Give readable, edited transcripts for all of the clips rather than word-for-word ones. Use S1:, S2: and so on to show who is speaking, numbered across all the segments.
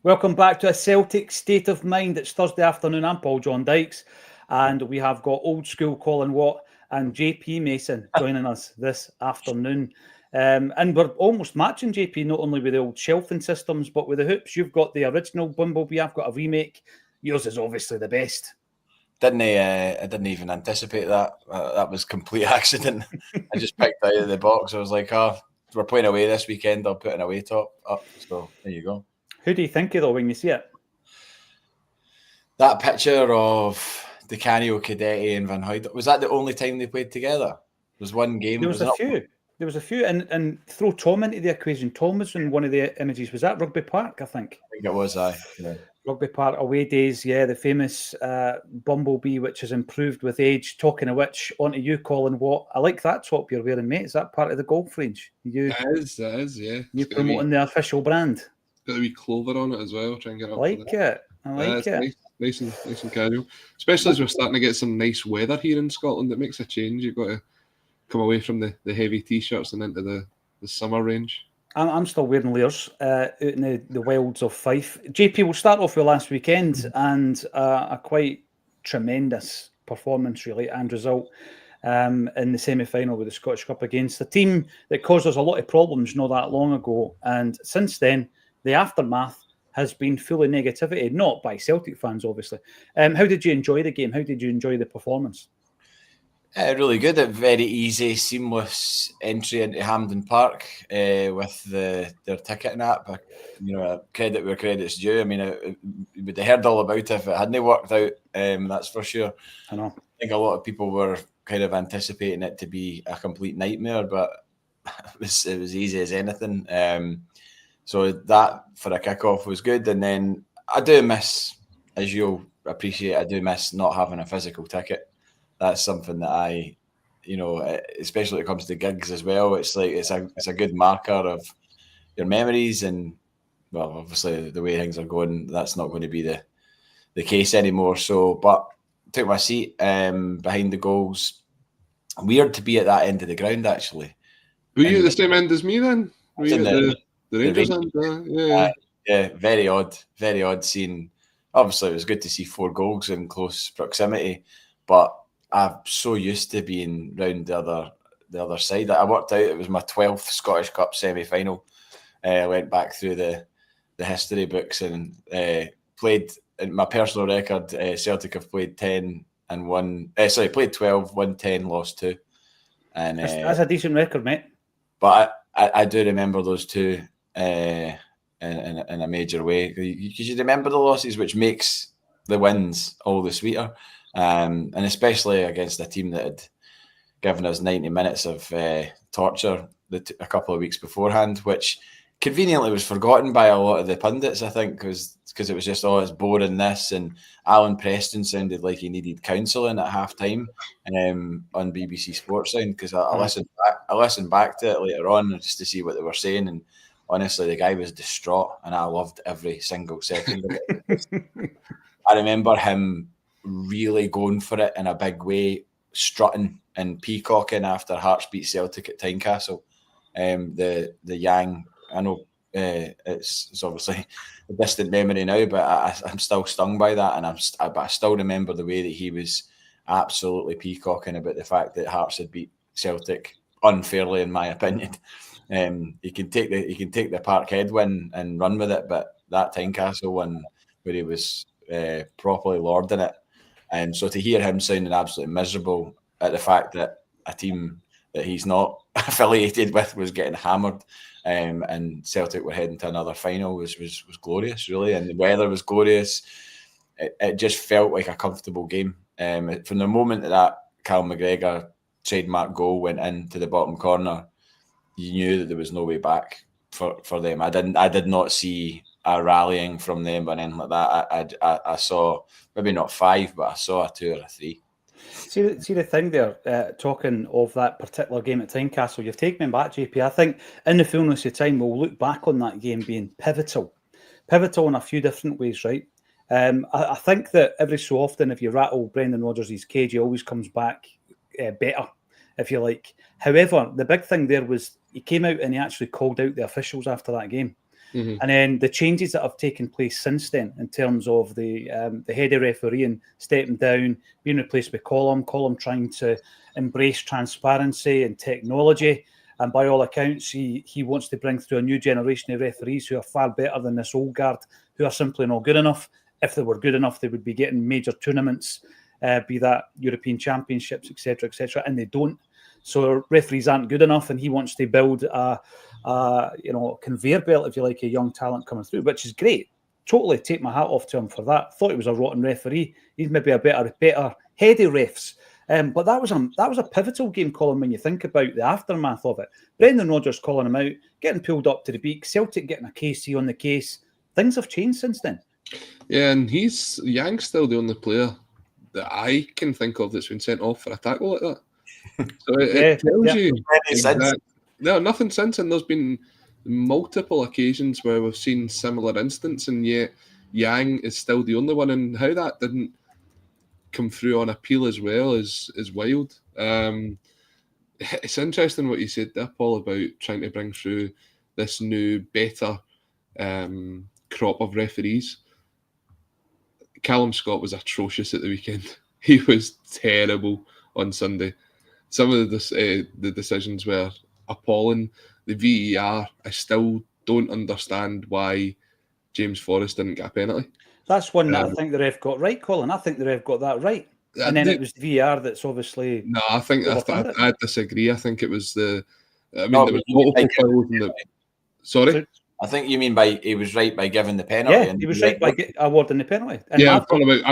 S1: Welcome back to a Celtic State of Mind. It's Thursday afternoon. I'm Paul John Dykes, and we have got old school Colin Watt and JP Mason joining us this afternoon. And we're almost matching JP, not only with the old shelving systems, but with the hoops. You've got the original Bumblebee. I've got a remake. Yours is obviously the best.
S2: I didn't even anticipate that. That was complete accident. I just picked out of the box. I was like, we're playing away this weekend. I'll put an away top up. So there you go.
S1: Who do you think of though when you see it?
S2: That picture of Di Canio, Cadetti and Van Hooyd, was that the only time they played together? There was one game.
S1: There was a few. And throw Tom into the equation. Tom was in one of the images. Was that Rugby Park, I think?
S2: I think it was, aye. Yeah.
S1: Rugby Park away days, yeah, the famous Bumblebee, which has improved with age. Talking of which, onto you, Colin Watt. I like that top you're wearing, mate. Is that part of the golf range?
S3: That is, yeah.
S1: You're promoting the official brand.
S3: Got a wee clover on it as well. Try and get up.
S1: I like it.
S3: Nice and casual. Especially as we're starting to get some nice weather here in Scotland. It makes a change. You've got to come away from the heavy t-shirts and into the summer range.
S1: I'm still wearing layers out in the wilds of Fife. JP, we'll start off with last weekend and a quite tremendous performance, really, and result in the semi-final with the Scottish Cup against a team that caused us a lot of problems not that long ago. And since then, the aftermath has been full of negativity, not by Celtic fans, obviously. How did you enjoy the game? How did you enjoy the performance?
S2: Really good. A very easy, seamless entry into Hampden Park with their ticketing app. Credit where credit's due. I mean, we'd have heard all about it if it hadn't worked out. That's for sure.
S1: I know.
S2: I think a lot of people were kind of anticipating it to be a complete nightmare, but it was easy as anything. So that for a kickoff was good. And then I do miss, as you'll appreciate, not having a physical ticket. That's something that especially when it comes to gigs as well. It's like it's a good marker of your memories, and well, obviously the way things are going, that's not going to be the case anymore. So, but took my seat behind the goals. Weird to be at that end of the ground, actually.
S3: Were you at the same end as me then? Were you at the Rangers end?
S2: Yeah, very odd seeing. Obviously, it was good to see 4 goals in close proximity, but I'm so used to being round the other side. I worked out it was my 12th Scottish Cup semi-final. I went back through the history books and played. In my personal record, Celtic have played 10 and won. Played 12, won 10, lost 2. And
S1: that's a decent record, mate.
S2: But I do remember those 2 in a major way, because you remember the losses, which makes the wins all the sweeter. And especially against a team that had given us 90 minutes of torture a couple of weeks beforehand, which conveniently was forgotten by a lot of the pundits, I think, because it was just, it's boring this. And Alan Preston sounded like he needed counselling at half-time on BBC Sports Sound, because I listened back to it later on just to see what they were saying, and honestly, the guy was distraught, and I loved every single second of it. I remember him really going for it in a big way, strutting and peacocking after Hearts beat Celtic at Tynecastle. The Yang, I know it's obviously a distant memory now, but I'm still stung by that, and I still remember the way that he was absolutely peacocking about the fact that Hearts had beat Celtic unfairly, in my opinion. He can take the Parkhead win and run with it, but that Tynecastle one where he was properly lording it. And so to hear him sounding absolutely miserable at the fact that a team that he's not affiliated with was getting hammered, and Celtic were heading to another final was glorious, really. And the weather was glorious. It just felt like a comfortable game. From the moment that Cal McGregor trademark goal went into the bottom corner, you knew that there was no way back for them. I did not see a rallying from them or anything like that. I saw maybe not 5, but I saw a 2 or a 3.
S1: See the thing there, talking of that particular game at Tynecastle, you've taken me back, JP. I think in the fullness of time, we'll look back on that game being pivotal in a few different ways, right? I think that every so often, if you rattle Brendan Rodgers' cage, he always comes back better, if you like. However, the big thing there was he came out and he actually called out the officials after that game.
S3: Mhm.
S1: And then the changes that have taken place since then, in terms of the head of refereeing stepping down, being replaced with Colm trying to embrace transparency and technology. And by all accounts, he wants to bring through a new generation of referees who are far better than this old guard, who are simply not good enough. If they were good enough, they would be getting major tournaments, be that European Championships, etc., and they don't. So referees aren't good enough, and he wants to build a conveyor belt, if you like, a young talent coming through, which is great. Totally take my hat off to him for that. Thought he was a rotten referee. He's maybe a better heady refs. But that was a pivotal game, Colin, when you think about the aftermath of it. Brendan Rodgers calling him out, getting pulled up to the beak, Celtic getting a KC on the case. Things have changed since then.
S3: Yeah, and Yang's still the only player that I can think of that's been sent off for a tackle like that. So it tells you nothing since, and there's been multiple occasions where we've seen similar instances, and yet Yang is still the only one, and how that didn't come through on appeal as well is wild. It's interesting what you said there, Paul, about trying to bring through this new, better crop of referees. Callum Scott was atrocious at the weekend. He was terrible on Sunday. Some of the decisions were appalling. The VAR, I still don't understand why James Forrest didn't get a penalty.
S1: That's one that I think the ref got right, Colin. I think the ref got that right. And then it was VAR that's obviously...
S3: No, I disagree. I think it was there was multiple fouls. Sorry?
S2: I think you mean by he was right by giving the penalty.
S1: Yeah, he was right by awarding the penalty. And
S3: I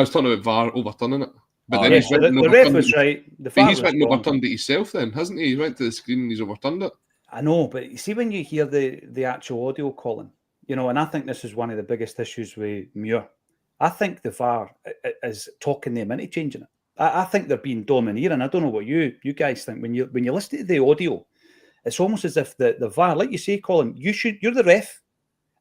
S3: was talking about VAR overturning it. But then
S1: the ref was right.
S3: He's went and overturned it himself then, hasn't he? He went to the screen and he's overturned it.
S1: I know, but you see when you hear the actual audio, Colin, and I think this is one of the biggest issues with Muir. I think the VAR is talking them into changing it. I think they're being domineering. I don't know what you guys think. When you listen to the audio, it's almost as if the VAR, like you say, Colin, you're the ref,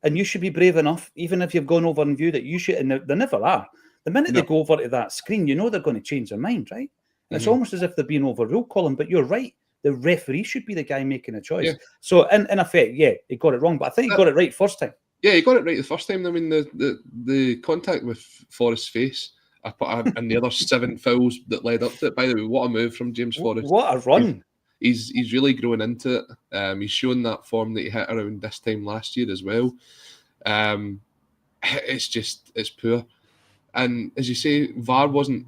S1: and you should be brave enough, even if you've gone over and viewed it, you should, and they never are. The minute they go over to that screen, they're going to change their mind, right? Mm-hmm. It's almost as if they're being overruled, Colin, but you're right. The referee should be the guy making a choice. Yeah. So, in effect, he got it wrong, but I think he got it right first time.
S3: Yeah, he got it right the first time. I mean, the contact with Forrest's face and the other 7 fouls that led up to it. By the way, what a move from James Forrest.
S1: What a run.
S3: He's really growing into it. He's shown that form that he hit around this time last year as well. It's poor. And as you say, VAR wasn't,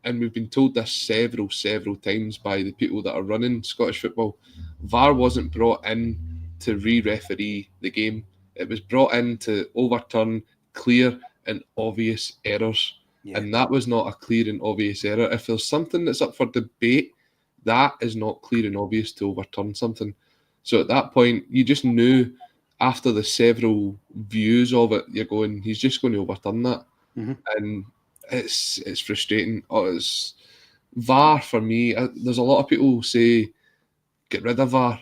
S3: and we've been told this several times by the people that are running Scottish football, VAR wasn't brought in to re-referee the game. It was brought in to overturn clear and obvious errors. Yeah. And that was not a clear and obvious error. If there's something that's up for debate, that is not clear and obvious to overturn something. So at that point, you just knew after the several views of it, you're going, he's just going to overturn that. Mm-hmm. And it's frustrating. It's VAR for me. There's a lot of people who say, get rid of VAR.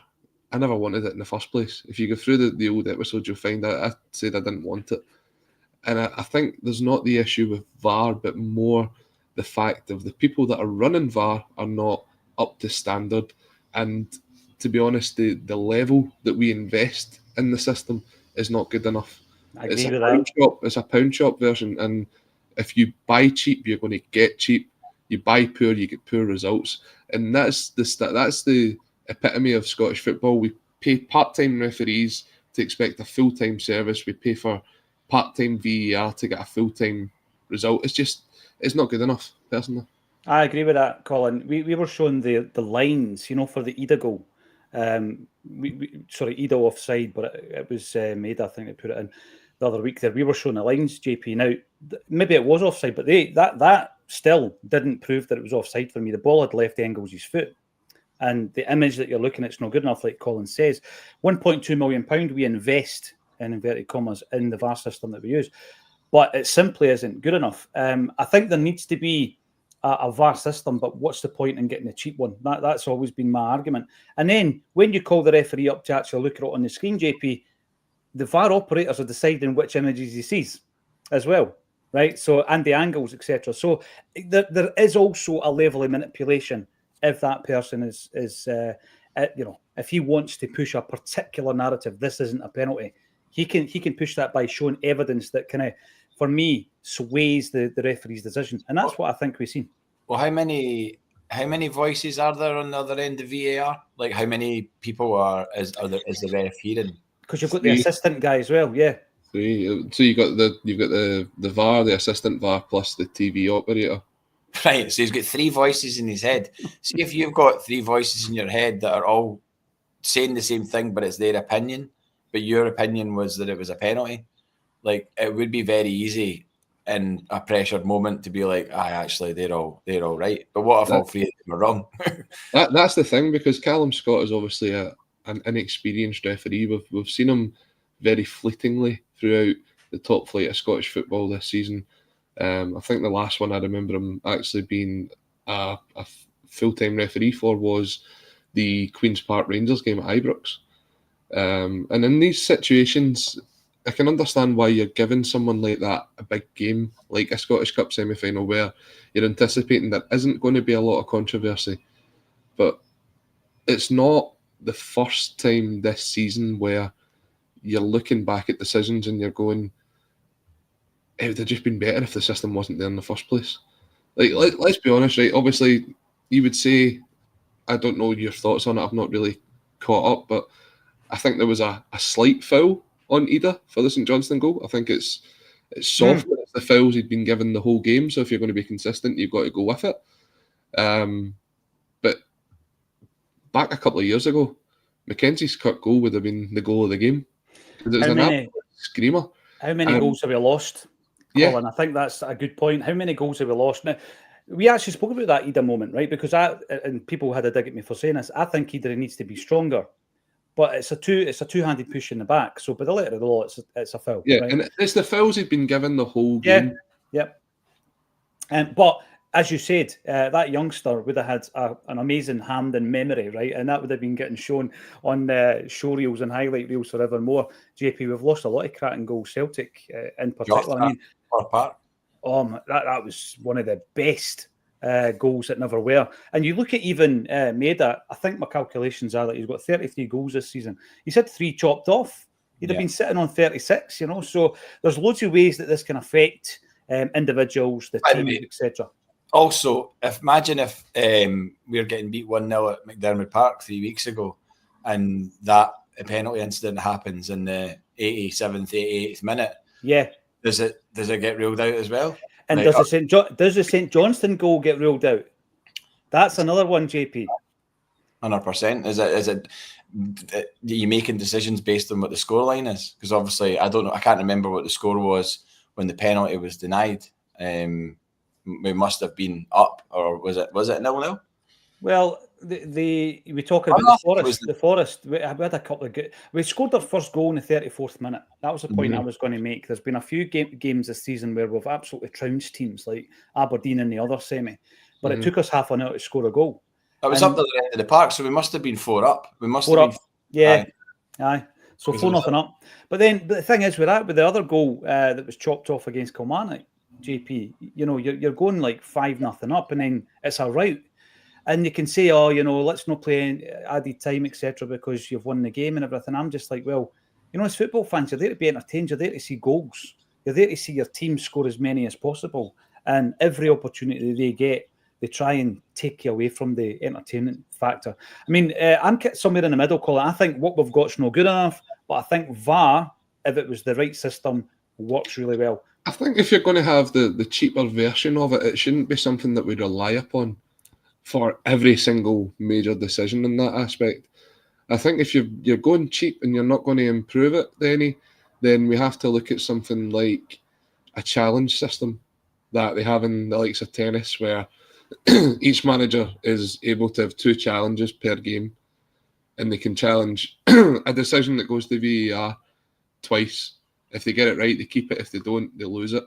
S3: I never wanted it in the first place. If you go through the old episodes, you'll find that I said I didn't want it. And I think there's not the issue with VAR, but more the fact of the people that are running VAR are not up to standard. And to be honest, the level that we invest in the system is not good enough. It's a pound shop version, and if you buy cheap, you're going to get cheap. You buy poor, you get poor results, and that's the epitome of Scottish football. We pay part-time referees to expect a full-time service. We pay for part-time VAR to get a full-time result. It's not good enough, personally.
S1: I agree with that, Colin. We were showing the lines, for the Idah goal. Idah offside, but it was made. I think they put it in the other week there. We were showing the lines, JP. Now, maybe it was offside, but that still didn't prove that it was offside for me. The ball had left Engels' foot. And the image that you're looking at is not good enough, like Colin says. £1.2 million we invest, in inverted commas, in the VAR system that we use. But it simply isn't good enough. I think there needs to be a VAR system, but what's the point in getting a cheap one? That's always been my argument. And then when you call the referee up to actually look at it on the screen, JP, the VAR operators are deciding which images he sees as well, right? So, and the angles, etc. So there is also a level of manipulation if that person is if he wants to push a particular narrative, this isn't a penalty, he can push that by showing evidence that kind of, for me, sways the referee's decision, and that's what I think we've seen.
S2: Well, how many voices are there on the other end of VAR? Like, how many people is the ref hearing?
S1: Because you've got the assistant guy as well, yeah.
S3: 3. So you've got the VAR, the assistant VAR, plus the TV operator.
S2: Right, so he's got 3 voices in his head. See, if you've got 3 voices in your head that are all saying the same thing, but it's their opinion, but your opinion was that it was a penalty, like, it would be very easy in a pressured moment to be like, actually, they're all right. But what if all 3 of them are wrong?
S3: That's the thing, because Callum Scott is obviously an inexperienced referee. We've seen him very fleetingly throughout the top flight of Scottish football this season. I think the last one I remember him actually being a full-time referee for was the Queen's Park Rangers game at Ibrox. And in these situations, I can understand why you're giving someone like that a big game, like a Scottish Cup semi-final, where you're anticipating there isn't going to be a lot of controversy. But it's not the first time this season where you're looking back at decisions and you're going, it would have just been better if the system wasn't there in the first place. Like, let's be honest, right? Obviously, you would say, I don't know your thoughts on it, I've not really caught up, but I think there was a slight foul on Idah for the St Johnstone goal. I think it's soft, but it's the fouls he'd been given the whole game, so if you're going to be consistent, you've got to go with it. But back a couple of years ago, Mackenzie's cut goal would have been the goal of the game. It was an absolute screamer.
S1: How many goals have we lost? Colin, I think that's a good point. How many goals have we lost? Now, we actually spoke about that Idah moment, right? Because and people had a dig at me for saying this. I think Idah needs to be stronger, but it's a two-handed push in the back. So by the letter of the law, it's a foul.
S3: Yeah,
S1: right?
S3: And it's the fouls he'd been given the whole game.
S1: Yep. But as you said, that youngster would have had an amazing hand and memory, right? And that would have been getting shown on show reels and highlight reels forevermore. JP, we've lost a lot of cracking goals, Celtic in particular. I mean, that was one of the best goals that never were. And you look at even Maida, I think my calculations are that he's got 33 goals this season. He's had 3 chopped off. He'd have been sitting on 36, So there's loads of ways that this can affect individuals, the team, etc.
S2: Also, imagine if we were getting beat 1-0 at McDermott Park 3 weeks ago, and that penalty incident happens in the 87th, 88th minute. Yeah. Does it get ruled out as well?
S1: And does the St Johnstone goal get ruled out? That's another one, JP.
S2: 100%. Is it? Are you making decisions based on what the scoreline is? Because obviously, I don't know. I can't remember what the score was when the penalty was denied. We must have been up, or was it 0-0? Well,
S1: we talking about the Forrest. We had a couple of good. We scored our first goal in the 34th minute. That was the point I was going to make. There's been a few games this season where we've absolutely trounced teams like Aberdeen in the other semi, but it took us half an hour to score a goal.
S2: It was up to the end of the park, so we must have been 4 up. We must have
S1: been. Aye. So 4-0 up. But then the thing is, with the other goal that was chopped off against Kilmarnock, JP, you're going like 5-0 up, and then it's a rout. And you can say, let's not play added time, etc., because you've won the game and everything. I'm just like, well, as football fans, you're there to be entertained. You're there to see goals. You're there to see your team score as many as possible. And every opportunity they get, they try and take you away from the entertainment factor. I mean, I'm somewhere in the middle, Colin. I think what we've got's not good enough, but I think VAR, if it was the right system, works really well.
S3: I think if you're going to have the cheaper version of it, it shouldn't be something that we rely upon for every single major decision in that aspect. I think if you're going cheap and you're not going to improve it, then we have to look at something like a challenge system that they have in the likes of tennis, where each manager is able to have 2 challenges per game, and they can challenge a decision that goes to VAR twice. If they get it right, they keep it. If they don't, they lose it.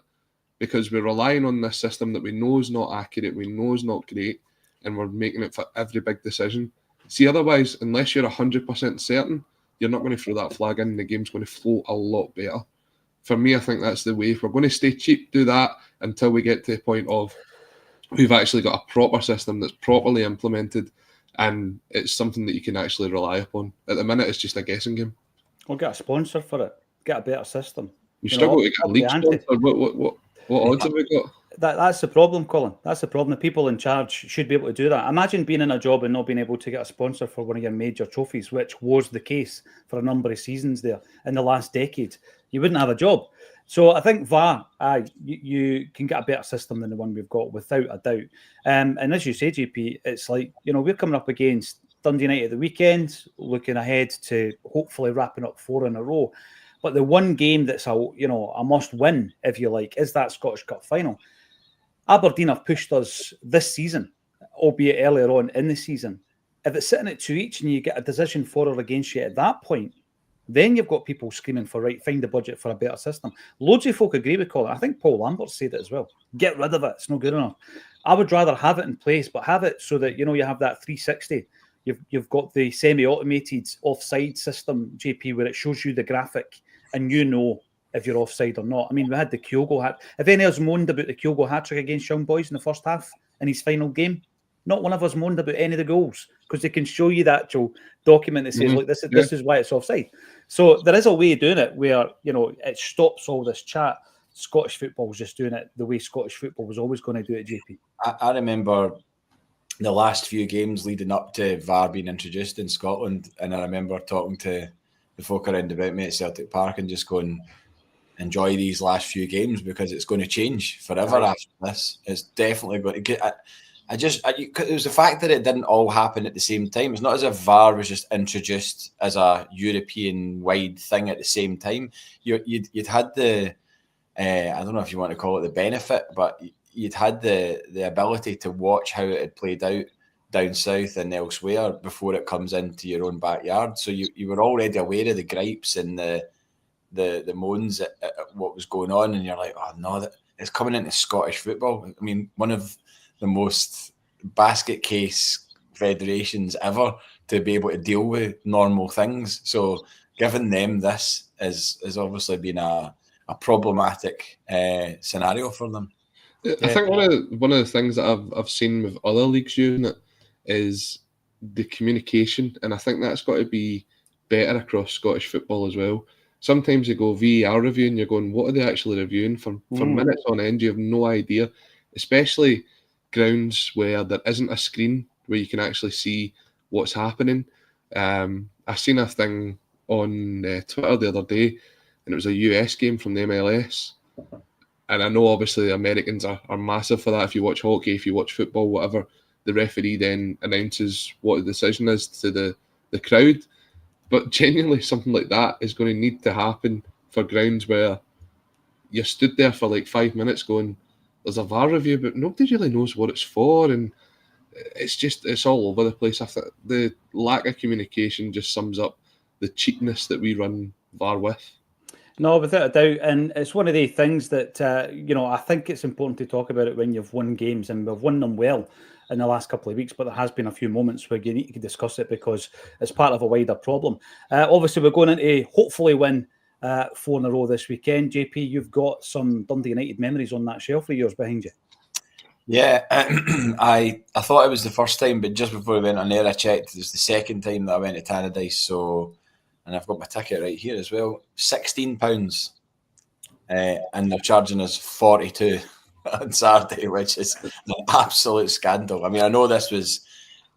S3: Because we're relying on this system that we know is not accurate, we know is not great, and we're making it for every big decision. See, otherwise, unless you're 100% certain, you're not going to throw that flag in, and the game's going to flow a lot better. For me, I think that's the way. If we're going to stay cheap, do that until we get to the point of we've actually got a proper system that's properly implemented, and it's something that you can actually rely upon. At the minute, it's just a guessing game.
S1: We'll get a sponsor for it. get a better system.
S3: We struggle to get a league sponsor. What odds have we got?
S1: That's the problem, Colin. That's the problem. The people in charge should be able to do that. Imagine being in a job and not being able to get a sponsor for one of your major trophies, which was the case for a number of seasons there in the last decade. You wouldn't have a job. So I think VAR, you can get a better system than the one we've got, without a doubt. And as you say, JP, it's like, we're coming up against Dundee United at the weekend, looking ahead to hopefully wrapping up 4 in a row. But the one game that's a must win, if you like, is that Scottish Cup final. Aberdeen have pushed us this season, albeit earlier on in the season. If it's sitting at 2 each and you get a decision for or against you at that point, then you've got people screaming for, right, find the budget for a better system. Loads of folk agree with Colin. I think Paul Lambert said it as well. Get rid of it. It's not good enough. I would rather have it in place, but have it so that, you have that 360. You've got the semi-automated offside system, JP, where it shows you the graphic and if you're offside or not. I mean, we had the Kyogo hat. If any of us moaned about the Kyogo hat-trick against Young Boys in the first half in his final game, not one of us moaned about any of the goals, because they can show you the actual document that says, look, this is why it's offside. So there is a way of doing it where, it stops all this chat. Scottish football was just doing it the way Scottish football was always going to do it, JP.
S2: I remember the last few games leading up to VAR being introduced in Scotland, and I remember talking to the folk around about me at Celtic Park and just going, enjoy these last few games, because it's going to change forever after this. It's definitely going to get... it was the fact that it didn't all happen at the same time. It's not as if VAR was just introduced as a European-wide thing at the same time. You'd had the... I don't know if you want to call it the benefit, but you'd had the ability to watch how it had played out down south and elsewhere before it comes into your own backyard. So you were already aware of the gripes and the moans at what was going on, and you're like, oh no, it's coming into Scottish football. I mean, one of the most basket case federations ever to be able to deal with normal things. So giving them this has obviously been a problematic scenario for them.
S3: I think one of the things that I've seen with other leagues using it is the communication, and I think that's got to be better across Scottish football as well. Sometimes you go VAR review and you're going, what are they actually reviewing? For minutes on end, you have no idea, especially grounds where there isn't a screen where you can actually see what's happening. I seen a thing on Twitter the other day, and it was a US game from the MLS. And I know obviously the Americans are massive for that. If you watch hockey, if you watch football, whatever, the referee then announces what the decision is to the crowd. But genuinely, something like that is going to need to happen for grounds where you stood there for like 5 minutes going, there's a VAR review, but nobody really knows what it's for. And it's all over the place. I think the lack of communication just sums up the cheapness that we run VAR with.
S1: No, without a doubt. And it's one of the things that, I think it's important to talk about it when you've won games, and we've won them well in the last couple of weeks, but there has been a few moments where you need to discuss it because it's part of a wider problem. Obviously, we're going into hopefully win 4 in a row this weekend. JP, you've got some Dundee United memories on that shelf of yours behind you.
S2: Yeah, I thought it was the first time, but just before we went on air, I checked. It was the second time that I went to Tannadice, so... And I've got my ticket right here as well. £16. And they're charging us 42 on Saturday, which is an absolute scandal. I mean, I know this was,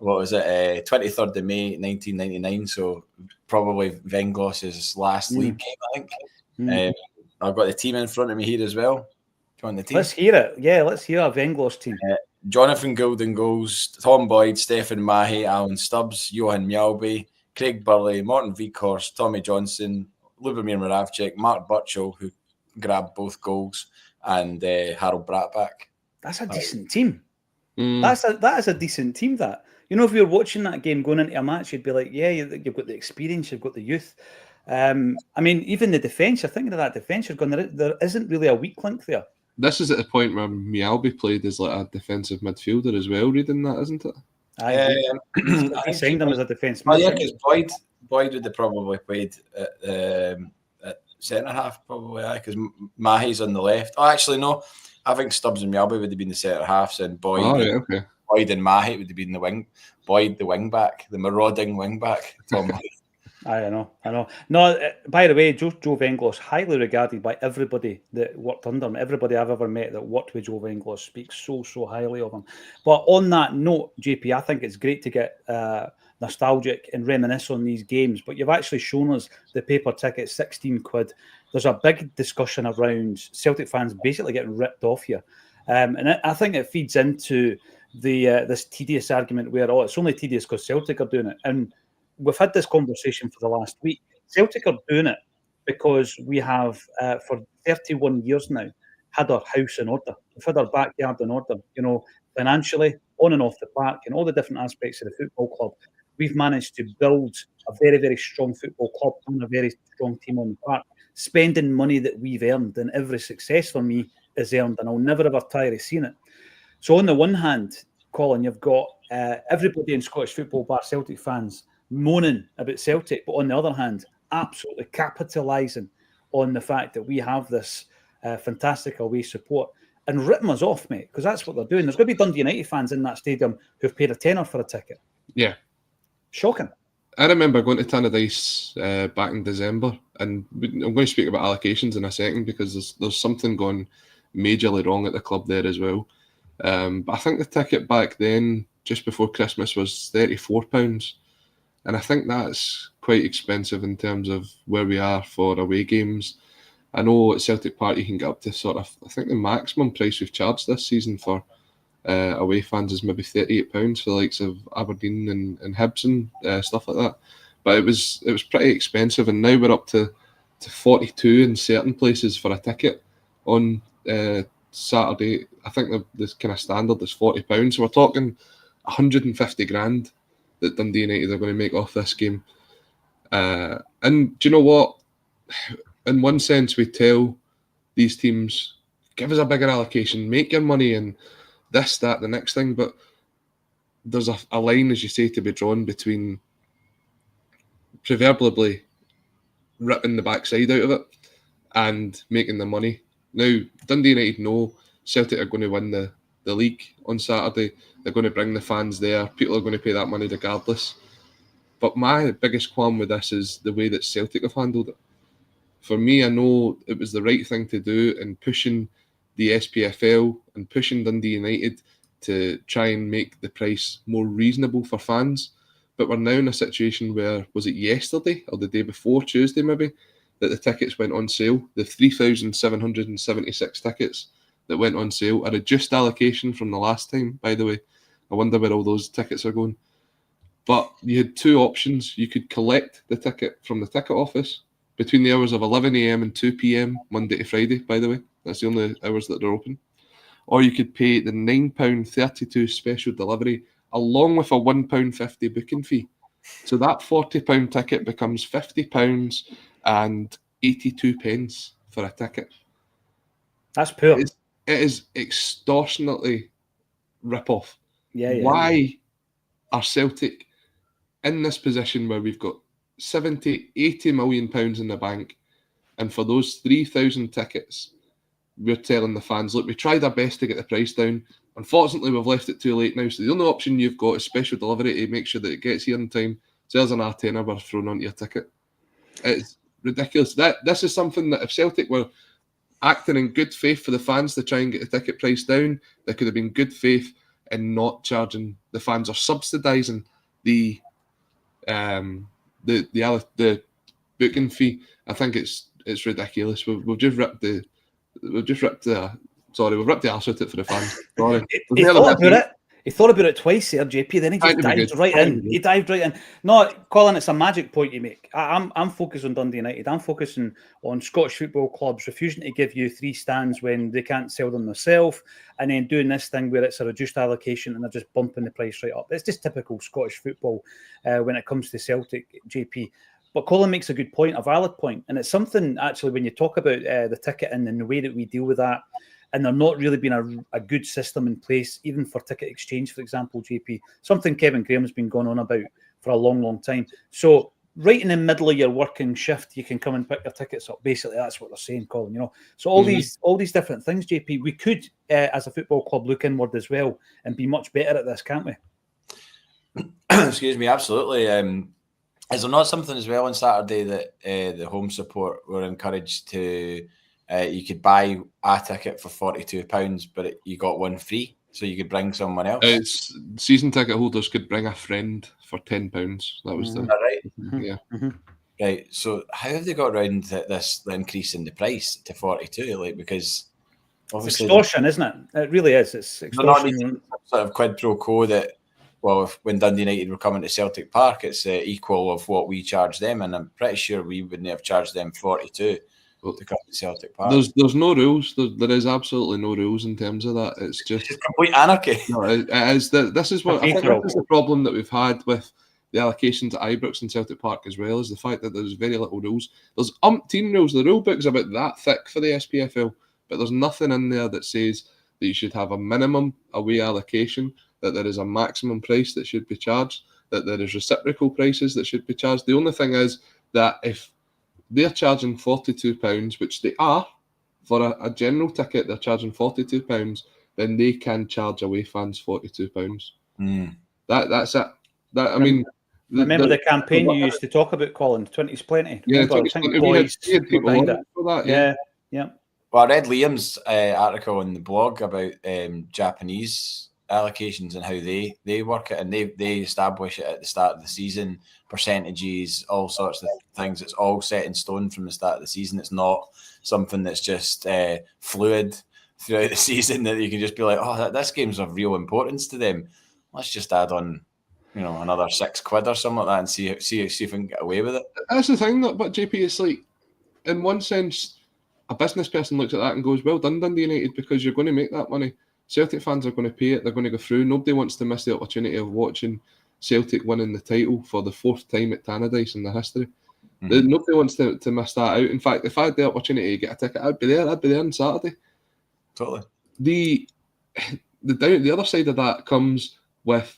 S2: 23rd of May, 1999, so probably Venglos' last league game, I think. I've got the team in front of me here as well. Do you want the team?
S1: Let's hear it. Yeah, let's hear our Venglos team.
S2: Jonathan Gould in goals, Tom Boyd, Stephen Mahy, Alan Stubbs, Johan Mjalby, Craig Burley, Morton Vikhorst, Tommy Johnson, Lubomir Moravcik, Mark Burchell, who grabbed both goals, and Harold Bratback.
S1: That's a decent team. That is a decent team, that. If you were watching that game going into a match, you'd be like, yeah, you've got the experience, you've got the youth. I mean, even the defence, you're thinking of that defence, you're going, there isn't really a weak link there.
S3: This is at the point where Mjalby played as like a defensive midfielder as well, reading that, isn't it?
S1: I signed him as a defence.
S2: Oh yeah, because Boyd would have probably played at centre half, probably. Because Mahy's on the left. Oh, actually no, I think Stubbs and Mjalby would have been the centre halves, and Boyd and Mahy would have been the wing. Boyd the wing back, the marauding wing back. Tom
S1: I know. No, by the way, Joe Venglos, highly regarded by everybody that worked under him. Everybody I've ever met that worked with Joe Venglos speaks so highly of him. But on that note, JP, I think it's great to get nostalgic and reminisce on these games. But you've actually shown us the paper ticket, 16 quid. There's a big discussion around Celtic fans basically getting ripped off here. And I think it feeds into this tedious argument where, it's only tedious because Celtic are doing it. And we've had this conversation for the last week. Celtic are doing it because we have, for 31 years now, had our house in order. We've had our backyard in order, financially, on and off the park, and all the different aspects of the football club. We've managed to build a very, very strong football club and a very strong team on the park, spending money that we've earned, and every success for me is earned, and I'll never ever tire of seeing it. So on the one hand, Colin, you've got everybody in Scottish football, bar Celtic fans, moaning about Celtic, but on the other hand, absolutely capitalising on the fact that we have this fantastic away support and ripping us off, mate, because that's what they're doing. There's going to be Dundee United fans in that stadium who've paid a tenner for a ticket.
S3: Yeah.
S1: Shocking.
S3: I remember going to Tannadice back in December, and I'm going to speak about allocations in a second because there's something going majorly wrong at the club there as well. But I think the ticket back then, just before Christmas, was £34. And I think that's quite expensive in terms of where we are for away games. I know at Celtic Park you can get up to sort of, I think the maximum price we've charged this season for away fans is maybe £38 for the likes of Aberdeen and Hibs and stuff like that. But it was pretty expensive, and now we're up to 42 in certain places for a ticket on Saturday. I think the kind of standard is £40. So we're talking 150 grand that Dundee United are going to make off this game. And do you know what? In one sense, we tell these teams, give us a bigger allocation, make your money, and this, that, the next thing. But there's a line, as you say, to be drawn between proverbially ripping the backside out of it and making the money. Now, Dundee United know Celtic are going to win the league on Saturday. They're going to bring the fans there. People are going to pay that money regardless. But my biggest qualm with this is the way that Celtic have handled it. For me, I know it was the right thing to do in pushing the SPFL and pushing Dundee United to try and make the price more reasonable for fans. But we're now in a situation where, was it yesterday or the day before, Tuesday maybe, that the tickets went on sale? The 3,776 tickets that went on sale, a reduced allocation from the last time, by the way. I wonder where all those tickets are going. But you had two options. You could collect the ticket from the ticket office between the hours of 11 a.m. and 2 p.m, Monday to Friday, by the way. That's the only hours that they're open. Or you could pay the £9.32 special delivery along with a £1.50 booking fee. So that £40 ticket becomes £50 and 82 pence for a ticket.
S1: That's poor.
S3: It is extortionately rip-off.
S1: Yeah.
S3: Why are Celtic in this position where we've got 70, 80 million pounds in the bank, and for those 3,000 tickets, we're telling the fans, look, we tried our best to get the price down. Unfortunately, we've left it too late now, so the only option you've got is special delivery to make sure that it gets here in time. So there's an R10 we're thrown onto your ticket. It's ridiculous. This is something that if Celtic were acting in good faith for the fans to try and get the ticket price down, there could have been good faith in not charging the fans or subsidising the booking fee. I think it's ridiculous. We've ripped the arse out it for the fans. Sorry.
S1: He thought about it twice there, JP. Then he just dived right in. He dived right in. No, Colin, it's a magic point you make. I'm focused on Dundee United. I'm focusing on Scottish football clubs refusing to give you 3 stands when they can't sell them themselves, and then doing this thing where it's a reduced allocation and they're just bumping the price right up. It's just typical Scottish football when it comes to Celtic, JP. But Colin makes a good point, a valid point, and it's something actually when you talk about the ticket and the way that we deal with that. And there not really been a good system in place, even for ticket exchange, for example, JP. Something Kevin Graham's been going on about for a long, long time. So right in the middle of your working shift, you can come and pick your tickets up. Basically, that's what they're saying, Colin. So all these different things, JP, we could, as a football club, look inward as well and be much better at this, can't we?
S2: Excuse me, absolutely. Is there not something as well on Saturday that the home support were encouraged to? You could buy a ticket for £42, but you got one free, so you could bring someone else.
S3: It's season ticket holders could bring a friend for £10. That was the
S2: right. Right. So how have they got around the increase in the price to 42? Like, because obviously
S1: it's extortion, isn't it? It really is. It's extortion.
S2: Sort of quid pro quo that. Well, when Dundee United were coming to Celtic Park, it's equal of what we charge them, and I'm pretty sure we wouldn't have charged them 42 to come to Celtic Park.
S3: There's no rules. There is absolutely no rules in terms of that. It's just
S2: complete anarchy.
S3: No, it is. This is what I think. This is the problem that we've had with the allocations at Ibrox and Celtic Park as well, is the fact that there's very little rules. There's umpteen rules. The rule book's about that thick for the SPFL, but there's nothing in there that says that you should have a minimum away allocation, that there is a maximum price that should be charged, that there is reciprocal prices that should be charged. The only thing is that if they're charging £42, which they are, for a general ticket, they're charging £42, then they can charge away fans £42. That's it. I mean,
S1: remember the campaign you used to talk about, Colin? 20's plenty.
S3: Yeah,
S1: 20's plenty. Boys behind it.
S3: For that,
S1: yeah.
S2: Well, I read Liam's article in the blog about Japanese allocations and how they work it, and they establish it at the start of the season, percentages, all sorts of things. It's all set in stone from the start of the season. It's not something that's just fluid throughout the season that you can just be like, oh, this game's of real importance to them. Let's just add on, another £6 or something like that, and see if we can get away with it.
S3: That's the thing, but JP, it's like, in one sense, a business person looks at that and goes, well done, Dundee United, because you're going to make that money. Celtic fans are going to pay it. They're going to go through. Nobody wants to miss the opportunity of watching Celtic winning the title for the 4th time at Tannadice in the history. Nobody wants to miss that out. In fact, if I had the opportunity to get a ticket, I'd be there. I'd be there on Saturday.
S2: Totally.
S3: The other side of that comes with,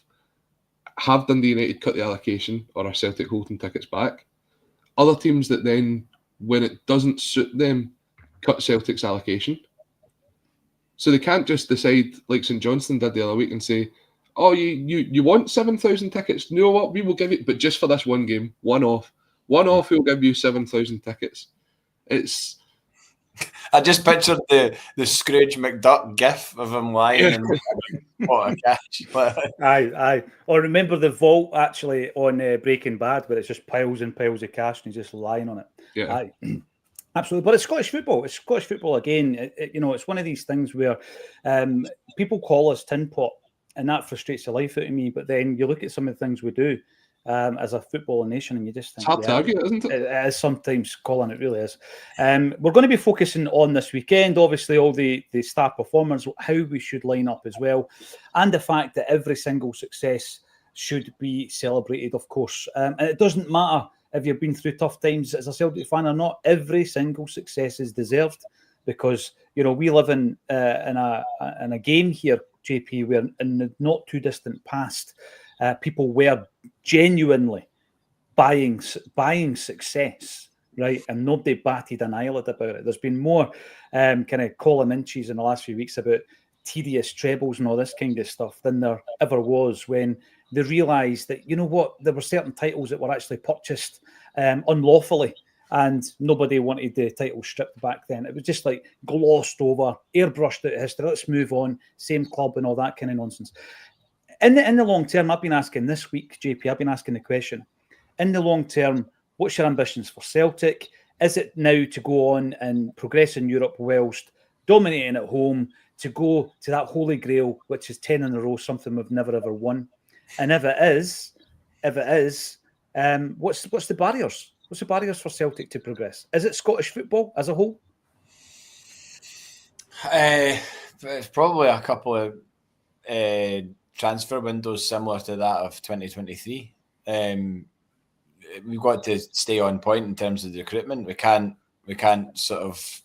S3: have Dundee United cut the allocation, or are Celtic holding tickets back? Other teams that then, when it doesn't suit them, cut Celtic's allocation. So they can't just decide, like St Johnstone did the other week, and say, oh, you want 7,000 tickets? You know what? We will give it, but just for this one game, one off, we'll give you 7,000 tickets. It's...
S2: I just pictured the Scrooge McDuck gif of him lying in the pot of cash.
S1: Aye. Or remember the vault, actually, on Breaking Bad, where it's just piles and piles of cash and he's just lying on it.
S3: Yeah.
S1: Aye. Absolutely, but it's Scottish football. It's Scottish football again. It's one of these things where people call us tin pot, and that frustrates the life out of me. But then you look at some of the things we do as a football nation, and you just think
S3: it's hard to argue, isn't it?
S1: It is sometimes, Colin. It really is. We're going to be focusing on this weekend, obviously, all the star performers, how we should line up as well, and the fact that every single success should be celebrated, of course. And it doesn't matter if you've been through tough times as a Celtic fan or not. Every single success is deserved, because we live in a game here, JP, where in the not too distant past, people were genuinely buying success, right? And nobody batted an eyelid about it. There's been more kind of column inches in the last few weeks about tedious trebles and all this kind of stuff than there ever was when they realised that, there were certain titles that were actually purchased unlawfully, and nobody wanted the title stripped back then. It was just like glossed over, airbrushed out of history. Let's move on, same club and all that kind of nonsense. In the long term, I've been asking this week, JP, I've been asking the question, in the long term, what's your ambitions for Celtic? Is it now to go on and progress in Europe whilst dominating at home, to go to that holy grail, which is 10 in a row, something we've never ever won? And if it is, what's the barriers? What's the barriers for Celtic to progress? Is it Scottish football as a whole?
S2: It's probably a couple of transfer windows similar to that of 2023. We've got to stay on point in terms of the recruitment. We can't sort of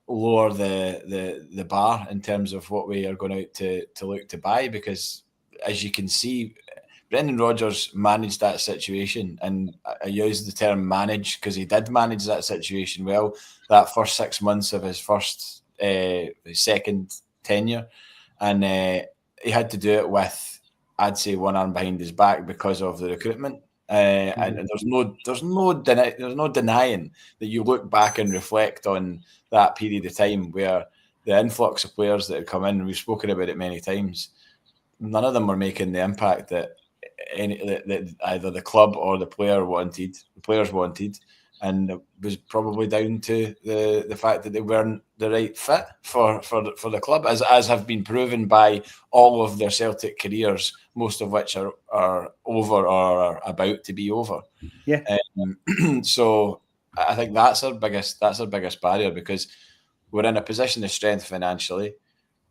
S2: lower the bar in terms of what we are going out to look to buy, because as you can see, Brendan Rodgers managed that situation, and I use the term manage because he did manage that situation well. That first 6 months of his second tenure, and he had to do it with, I'd say, one arm behind his back because of the recruitment. And there's no denying that you look back and reflect on that period of time where the influx of players that had come in, and we've spoken about it many times, none of them were making the impact that either the club or the players wanted, and it was probably down to the fact that they weren't the right fit for the club, as have been proven by all of their Celtic careers, most of which are over or are about to be over.
S1: Yeah.
S2: So I think that's our biggest barrier, because we're in a position of strength financially.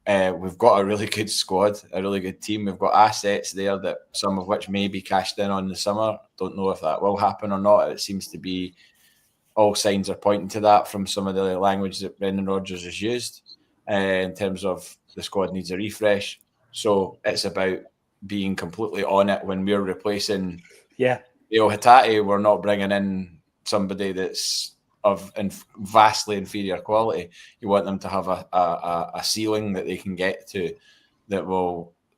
S2: We've got a really good squad, a really good team. We've got assets there that some of which may be cashed in on the summer. Don't know if that will happen or not. It seems to be all signs are pointing to that from some of the language that Brendan Rodgers has used in terms of the squad needs a refresh. So it's about being completely on it when we're replacing Leo Hatate. We're not bringing in somebody that's of vastly inferior quality. You want them to have a ceiling that they can get to, that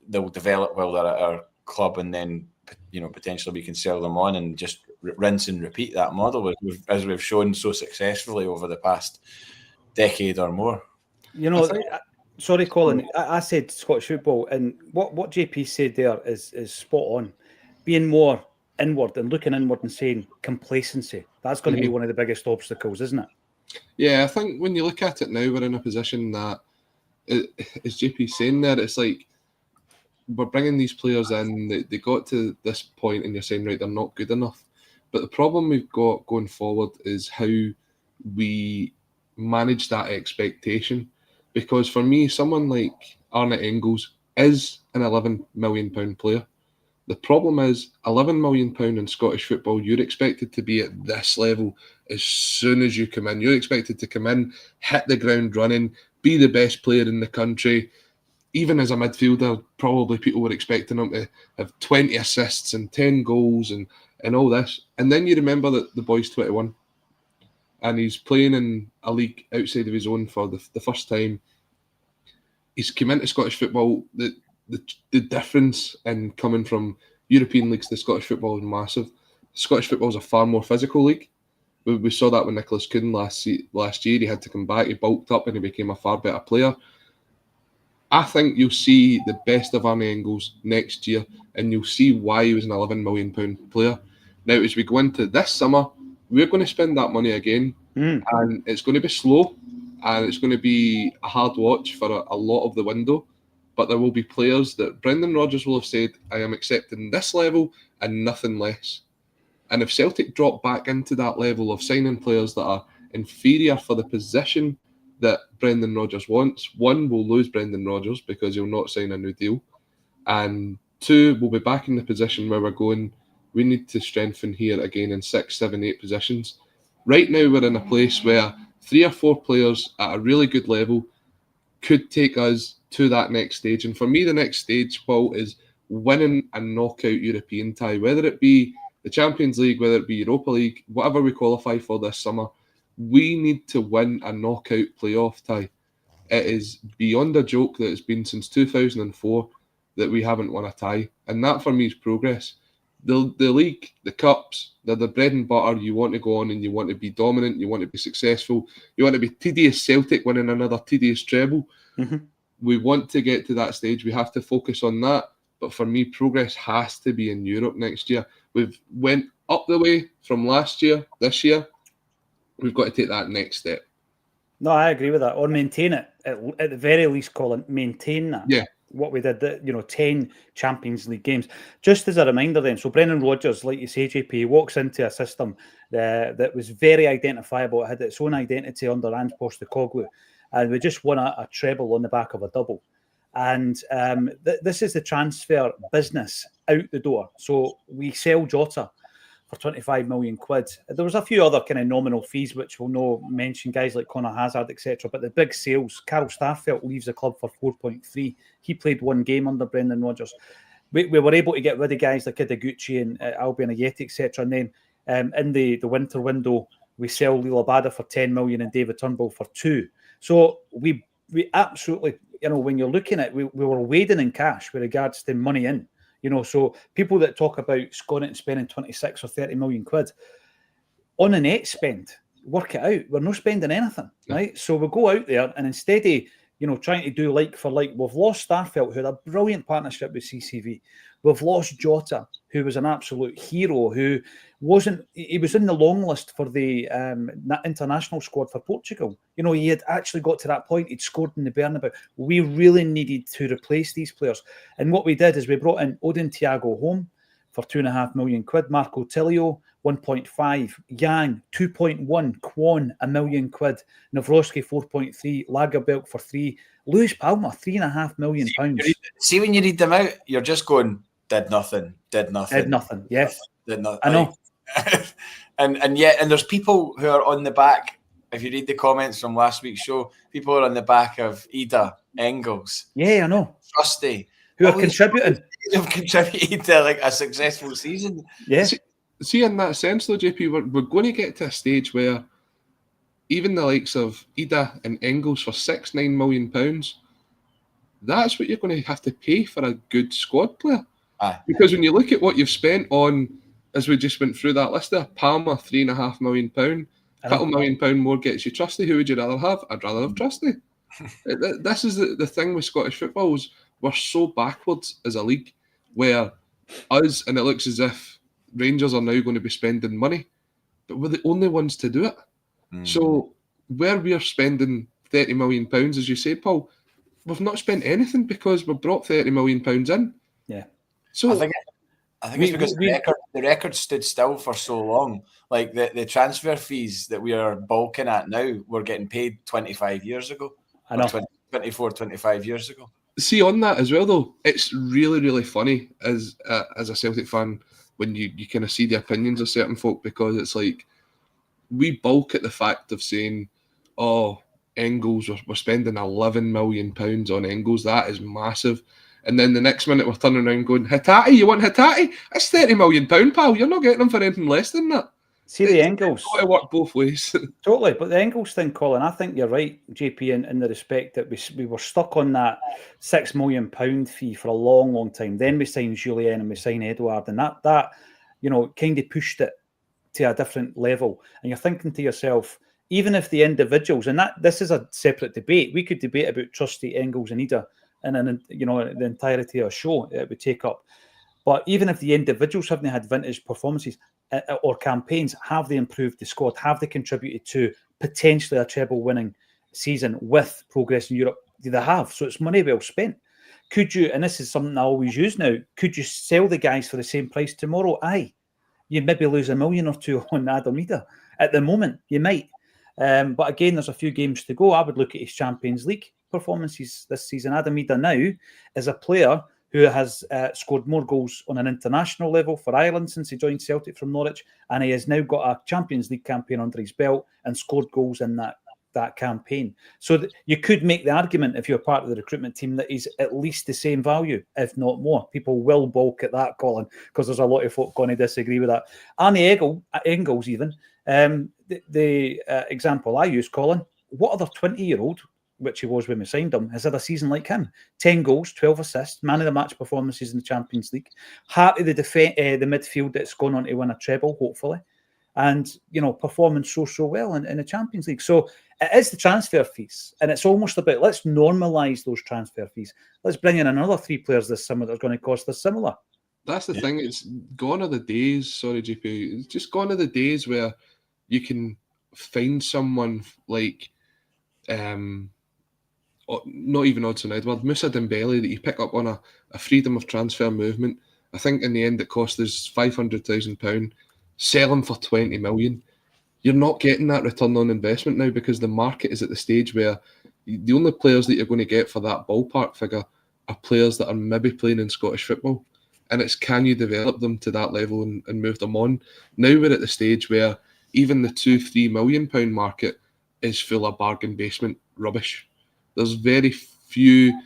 S2: they'll develop while they're at our club, and then potentially we can sell them on and just rinse and repeat that model as we've shown so successfully over the past decade or more.
S1: Sorry, Colin, I said Scottish football, and what JP said there is spot on. Being more inward and looking inward and saying complacency, that's going to be one of the biggest obstacles, isn't it?
S3: Yeah, I think when you look at it now, we're in a position that, as JP's saying there, it's like we're bringing these players in, they got to this point and you're saying, right, they're not good enough. But the problem we've got going forward is how we manage that expectation. Because for me, someone like Arne Engels is an £11 million player. The problem is, £11 million in Scottish football, you're expected to be at this level as soon as you come in. You're expected to come in, hit the ground running, be the best player in the country. Even as a midfielder, probably people were expecting him to have 20 assists and 10 goals and all this. And then you remember that the boy's 21 and he's playing in a league outside of his own for the first time. He's come into Scottish football. The difference in coming from European leagues to Scottish football is massive. Scottish football is a far more physical league. We saw that with Nicholas Kuhn last year. He had to come back. He bulked up and he became a far better player. I think you'll see the best of Arne Engels next year, and you'll see why he was an £11 million player. Now, as we go into this summer, we're going to spend that money again, and it's going to be slow, and it's going to be a hard watch for a lot of the window. But there will be players that Brendan Rodgers will have said, I am accepting this level and nothing less. And if Celtic drop back into that level of signing players that are inferior for the position that Brendan Rodgers wants, one, we'll lose Brendan Rodgers because he'll not sign a new deal. And two, we'll be back in the position where we're going, we need to strengthen here again in 6, 7, 8 positions. Right now, we're in a place where 3 or 4 players at a really good level could take us to that next stage. And for me, the next stage, Paul, is winning a knockout European tie, whether it be the Champions League, whether it be Europa League, whatever we qualify for this summer. We need to win a knockout playoff tie. It is beyond a joke that it's been since 2004 that we haven't won a tie. And that for me is progress. The league, the cups, they're the bread and butter. You want to go on and you want to be dominant, you want to be successful, you want to be tedious Celtic winning another tedious treble. We want to get to that stage. We have to focus on that. But for me, progress has to be in Europe next year. We've went up the way from last year, this year. We've got to take that next step.
S1: No, I agree with that. Or maintain it. At the very least, Colin, maintain that.
S3: Yeah.
S1: What we did, 10 Champions League games. Just as a reminder then, so Brendan Rodgers, like you say, JP, walks into a system that was very identifiable. It had its own identity under Ange Postecoglou. And we just won a treble on the back of a double. And this is the transfer business out the door. So we sell Jota for 25 million quid. There was a few other kind of nominal fees, which we'll no mention, guys like Conor Hazard, etc. But the big sales, Carl Starfelt leaves the club for 4.3. He played 1 game under Brendan Rodgers. We were able to get rid of guys like Idah and Albion Ayeti, etc. And then in the winter window, we sell Lila Bada for 10 million and David Turnbull for 2. So we absolutely, when you're looking at it, we were wading in cash with regards to money in. So people that talk about going out and spending 26 or 30 million quid on a net spend, work it out. We're not spending anything, right? So we'll go out there and instead of, trying to do like for like, we've lost Starfelt, who had a brilliant partnership with CCV. We've lost Jota, who was an absolute hero, he was in the long list for the international squad for Portugal. He had actually got to that point. He'd scored in the Bernabeu. We really needed to replace these players. And what we did is we brought in Odin Thiago home for 2.5 million quid, Marco Tilio, 1.5, Yang, 2.1, Kwon, $1 million quid, Nawrocki, 4.3, Lagerbielke for 3, Lewis Palmer, £3.5 million.
S2: See, when you read them out, you're just going, did nothing,
S1: yes.
S2: Did nothing.
S1: I know.
S2: and yet, there's people who are on the back. If you read the comments from last week's show, people are on the back of Idah, Engels.
S1: Yeah, I know.
S2: Trusty.
S1: Who are contributing.
S2: Have contributed to like a successful season.
S1: Yeah.
S3: See, in that sense, though, JP, we're going to get to a stage where even the likes of Idah and Engels for £6-9 million, that's what you're going to have to pay for a good squad player.
S2: Aye.
S3: Because when you look at what you've spent on, as we just went through that list there, Palmer, £3.5 million, a couple £1 million more gets you Trusty. Who would you rather have? I'd rather have Trusty. This is the thing with Scottish football is we're so backwards as a league where us, and it looks as if Rangers are now going to be spending money, but we're the only ones to do it. So where we're spending £30 million, as you say, Paul, we've not spent anything because we've brought £30 million in.
S1: Yeah.
S3: So
S2: I think it's because the record stood still for so long. Like the transfer fees that we are bulking at now were getting paid 25 years ago.
S1: I know.
S2: 25 years ago.
S3: See, on that as well, though, it's really, really funny as a Celtic fan when you kind of see the opinions of certain folk, because it's like we bulk at the fact of saying, oh, Engels, we're spending £11 million on Engels. That is massive. And then the next minute we're turning around going, Hatate, you want Hatate? That's £30 million, pal. You're not getting him for anything less than that.
S1: See, the Engels.
S3: It's got to work both ways.
S1: Totally. But the Engels thing, Colin, I think you're right, JP, in the respect that we were stuck on that £6 million fee for a long, long time. Then we signed Julien and we signed Edouard, and that kind of pushed it to a different level. And you're thinking to yourself, even if the individuals, and this is a separate debate, we could debate about Trusty, Engels, and Idah, and then the entirety of a show it would take up. But even if the individuals haven't had vintage performances or campaigns, have they improved the squad? Have they contributed to potentially a treble-winning season with progress in Europe? They have. So it's money well spent. Could you, and this is something I always use now, could you sell the guys for the same price tomorrow? Aye. You'd maybe lose $1 million or two on Adam Idah. At the moment, you might. But again, there's a few games to go. I would look at his Champions League performances this season. Adam Idah now is a player who has scored more goals on an international level for Ireland since he joined Celtic from Norwich, and he has now got a Champions League campaign under his belt and scored goals in that campaign. So you could make the argument, if you're part of the recruitment team, that he's at least the same value, if not more. People will balk at that, Colin, because there's a lot of folk going to disagree with that. Arnie Engels even, the example I use, Colin, what other 20-year-old, which he was when we signed him, has had a season like him? 10 goals, 12 assists, man of the match performances in the Champions League. Part of the midfield that's gone on to win a treble, hopefully. And, performing so well in the Champions League. So it is the transfer fees. And it's almost about, let's normalise those transfer fees. Let's bring in another 3 players this summer that are going to cost us similar.
S3: That's the thing. It's gone are the days, sorry, JP, it's just gone are the days where you can find someone like... not even Odsonne Edouard, Moussa Dembele, that you pick up on a freedom of transfer movement. I think in the end it cost us £500,000. Sell him for 20 million. You're not getting that return on investment now because the market is at the stage where the only players that you're going to get for that ballpark figure are players that are maybe playing in Scottish football. And it's, can you develop them to that level and move them on? Now we're at the stage where even the £2-3 million market is full of bargain basement rubbish. There's very few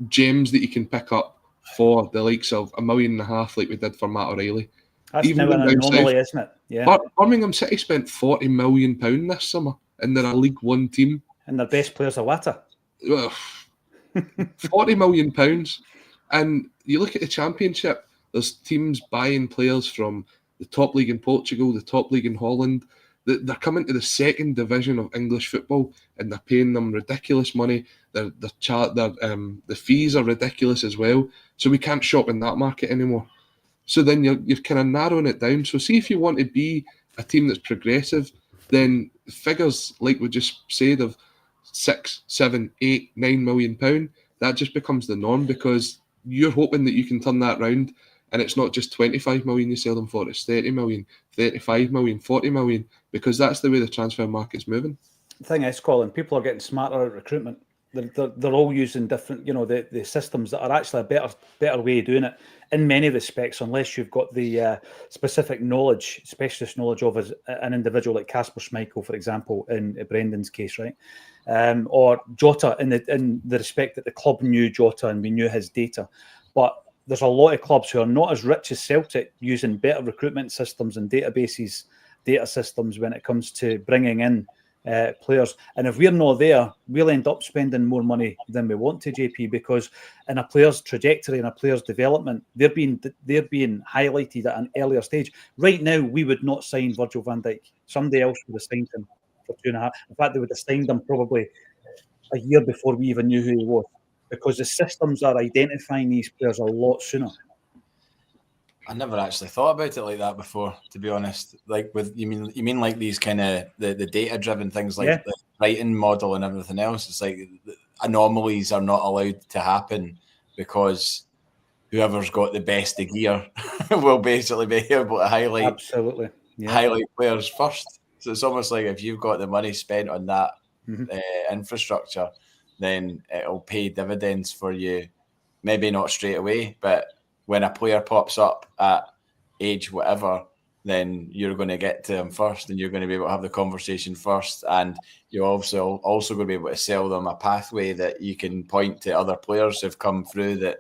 S3: gems that you can pick up for the likes of $1.5 million like we did for Matt O'Reilly.
S1: That's even now an anomaly, isn't it? Yeah.
S3: Birmingham City spent £40 million this summer, and they're a League One team.
S1: And their best players are Wata.
S3: £40 million. And you look at the Championship, There's teams buying players from the top league in Portugal, the top league in Holland. They're coming to the second division of English football, and they're paying them ridiculous money. The fees are ridiculous as well. So we can't shop in that market anymore. So then you're kind of narrowing it down. So see if you want to be a team that's progressive, then figures like we just said of 6, 7, 8, 9 million pound, that just becomes the norm, because you're hoping that you can turn that round, and it's not just 25 million you sell them for, it's 30 million, 35 million, 40 million, because that's the way the transfer market's moving.
S1: The thing is, Colin, people are getting smarter at recruitment. They're all using different, the systems that are actually a better way of doing it in many respects, unless you've got the specific knowledge, specialist knowledge of an individual like Kasper Schmeichel, for example, in Brendan's case, right? Or Jota, in the respect that the club knew Jota and we knew his data. But there's a lot of clubs who are not as rich as Celtic using better recruitment systems and databases, data systems when it comes to bringing in players. And if we're not there, we'll end up spending more money than we want to, JP, because in a player's trajectory and a player's development, they're being highlighted at an earlier stage. Right now, we would not sign Virgil van Dijk. Somebody else would have signed him for 2.5. In fact, they would have signed him probably a year before we even knew who he was, because the systems are identifying these players a lot sooner.
S2: I never actually thought about it like that before, to be honest. Like you mean like these kind of the data driven things, like the writing model and everything else. It's like anomalies are not allowed to happen because whoever's got the best of gear will basically be able to highlight players first. So it's almost like if you've got the money spent on that infrastructure, then it'll pay dividends for you. Maybe not straight away, but when a player pops up at age whatever, then you're going to get to them first, and you're going to be able to have the conversation first, and you're also going to be able to sell them a pathway that you can point to other players who've come through that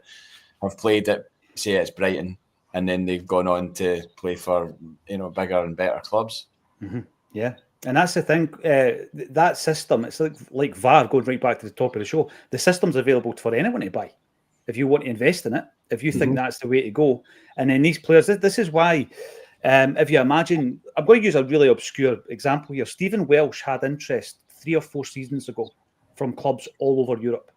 S2: have played at, say, it's Brighton, and then they've gone on to play for bigger and better clubs.
S1: Mm-hmm. Yeah. And that's the thing, that system, it's like VAR, going right back to the top of the show. The system's available for anyone to buy if you want to invest in it, if you think that's the way to go. And then these players, this is why, if you imagine, I'm going to use a really obscure example here. Stephen Welsh had interest 3 or 4 seasons ago from clubs all over Europe.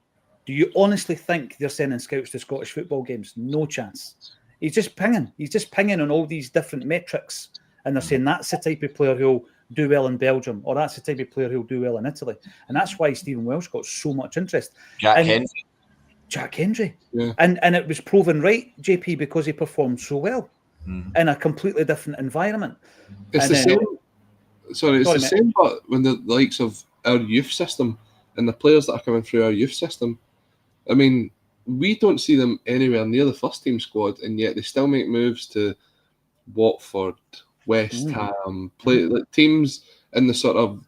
S1: Do you honestly think they're sending scouts to Scottish football games? No chance. He's just pinging on all these different metrics. And they're saying that's the type of player who'll do well in Belgium, or that's the type of player who'll do well in Italy. And that's why Stephen Welsh got so much interest. Jack Hendry. Yeah. And it was proven right, JP, because he performed so well in a completely different environment.
S3: It's the same, but when the likes of our youth system and the players that are coming through our youth system, I mean, we don't see them anywhere near the first team squad, and yet they still make moves to Watford, West Ham, play like teams in the sort of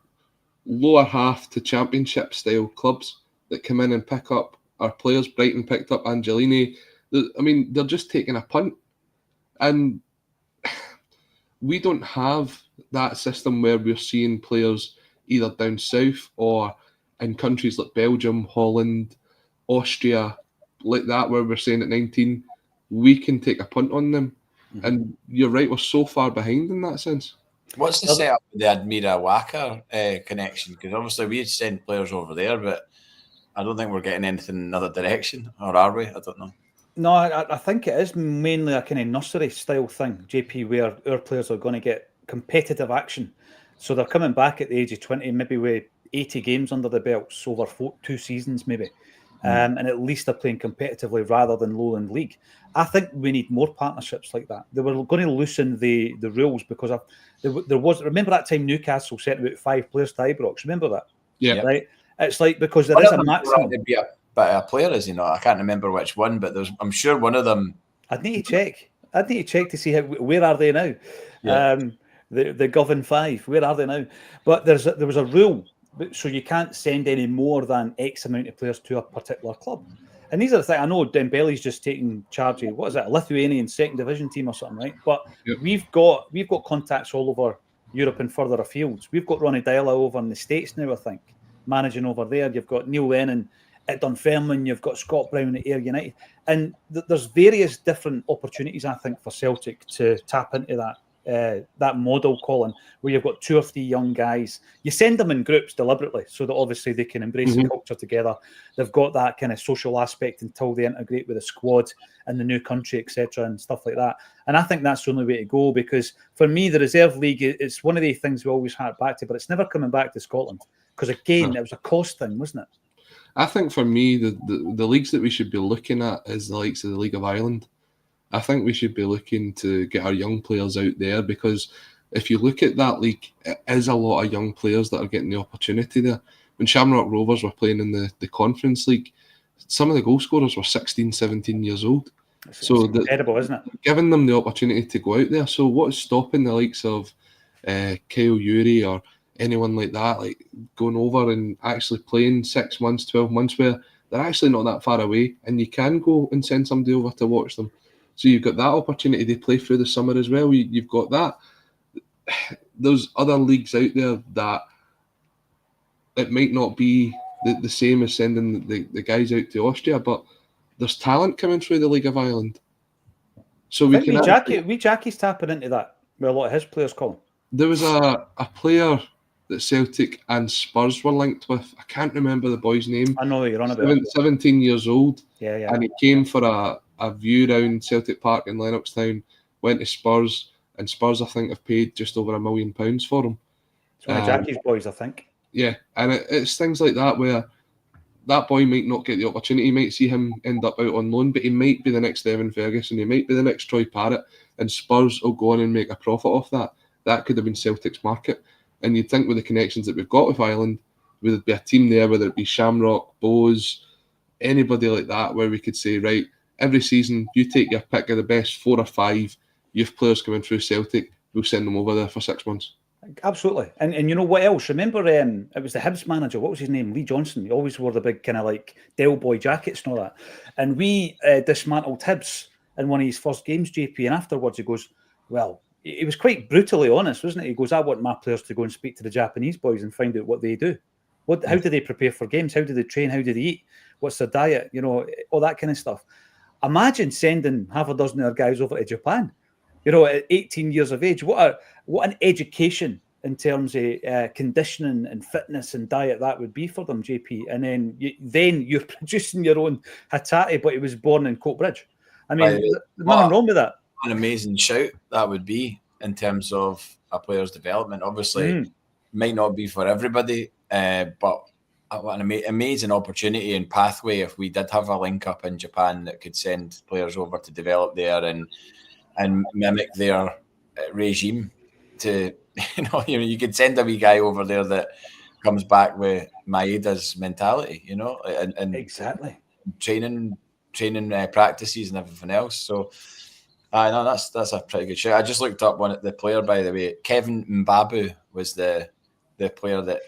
S3: lower half to championship style clubs that come in and pick up our players. Brighton picked up Angelini. I mean, they're just taking a punt. And we don't have that system where we're seeing players either down south or in countries like Belgium, Holland, Austria, like that, where we're saying at 19, we can take a punt on them. And you're right, we're so far behind in that sense.
S2: What's the setup with the Admira Waka connection? Because obviously we send players over there, but I don't think we're getting anything in another direction, or are we? I don't know.
S1: No, I think it is mainly a kind of nursery style thing, JP, where our players are going to get competitive action. So they're coming back at the age of 20, maybe with 80 games under the belts over 2 seasons, maybe. And at least they're playing competitively rather than lowland league. I think we need more partnerships like that. They were going to loosen the rules because there was. Remember that time Newcastle sent about 5 players to Ibrox? Remember that?
S3: Yeah.
S1: Right. It's like because there is a maximum.
S2: But a player, is he not? I can't remember which one, but I'm sure one of them.
S1: I'd need to check to see where are they now. Yeah. The Govan 5, where are they now? But there was a rule. So you can't send any more than X amount of players to a particular club. And these are the things. I know Dembele's just taking charge of, what is it, a Lithuanian second division team or something, right? But we've got contacts all over Europe and further afield. We've got Ronnie Deila over in the States now, I think, managing over there. You've got Neil Lennon at Dunfermline, you've got Scott Brown at Ayr United. And there's various different opportunities, I think, for Celtic to tap into that model, Colin, where you've got 2 or 3 young guys. You send them in groups deliberately so that obviously they can embrace the culture together. They've got that kind of social aspect until they integrate with the squad and the new country, etc., and stuff like that. And I think that's the only way to go, because for me, the reserve league, it's one of the things we always hark back to, but it's never coming back to Scotland, because again, it was a cost thing, wasn't it?
S3: I think for me, the leagues that we should be looking at is the likes of the League of Ireland. I think we should be looking to get our young players out there, because if you look at that league, it is a lot of young players that are getting the opportunity there. When Shamrock Rovers were playing in the Conference League, some of the goal scorers were 16, 17 years old.
S1: It's incredible, isn't it?
S3: Giving them the opportunity to go out there. So what's stopping the likes of Kyle Yuri or anyone like that, like going over and actually playing 6 months, 12 months, where they're actually not that far away, and you can go and send somebody over to watch them. So you've got that opportunity to play through the summer as well. You've got that. There's other leagues out there that it might not be the same as sending the guys out to Austria, but there's talent coming through the League of Ireland. So we can.
S1: Jackie's tapping into that with a lot of his players, Colin.
S3: There was a player that Celtic and Spurs were linked with. I can't remember the boy's name.
S1: I know you're on about.
S3: 17 years old.
S1: Yeah.
S3: And he came for a view round Celtic Park in Lennoxtown, went to Spurs, and Spurs, I think, have paid just over £1 million for him.
S1: It's one of Jackie's boys, I think.
S3: Yeah, and it's things like that where that boy might not get the opportunity. You might see him end up out on loan, but he might be the next Evan Ferguson, he might be the next Troy Parrott, and Spurs will go on and make a profit off that. That could have been Celtic's market. And you'd think with the connections that we've got with Ireland, would there be a team there, whether it be Shamrock, Bowes, anybody like that, where we could say, right, every season you take your pick of the best 4 or 5 youth players coming through Celtic, we'll send them over there for 6 months.
S1: Absolutely. And you know what else? Remember, it was the Hibs manager, what was his name? Lee Johnson. He always wore the big kind of like Del Boy jackets and all that. And we dismantled Hibs in one of his first games, JP, and afterwards he goes, well, he was quite brutally honest, wasn't he? He goes, I want my players to go and speak to the Japanese boys and find out what they do. How do they prepare for games? How do they train? How do they eat? What's their diet? You know, all that kind of stuff. Imagine sending half a dozen of our guys over to Japan, you know, at 18 years of age. What an education in terms of conditioning and fitness and diet that would be for them, JP. And then you're producing your own Hatate, but he was born in Coatbridge. I mean, there's nothing wrong with that.
S2: An amazing shout that would be in terms of a player's development. Obviously, might not be for everybody, but what an amazing opportunity and pathway if we did have a link up in Japan that could send players over to develop there and mimic their regime. To you could send a wee guy over there that comes back with Maeda's mentality, and
S1: exactly
S2: training practices and everything else. So. I know that's a pretty good shout. I just looked up the player, by the way. Kevin Mbabu was the player that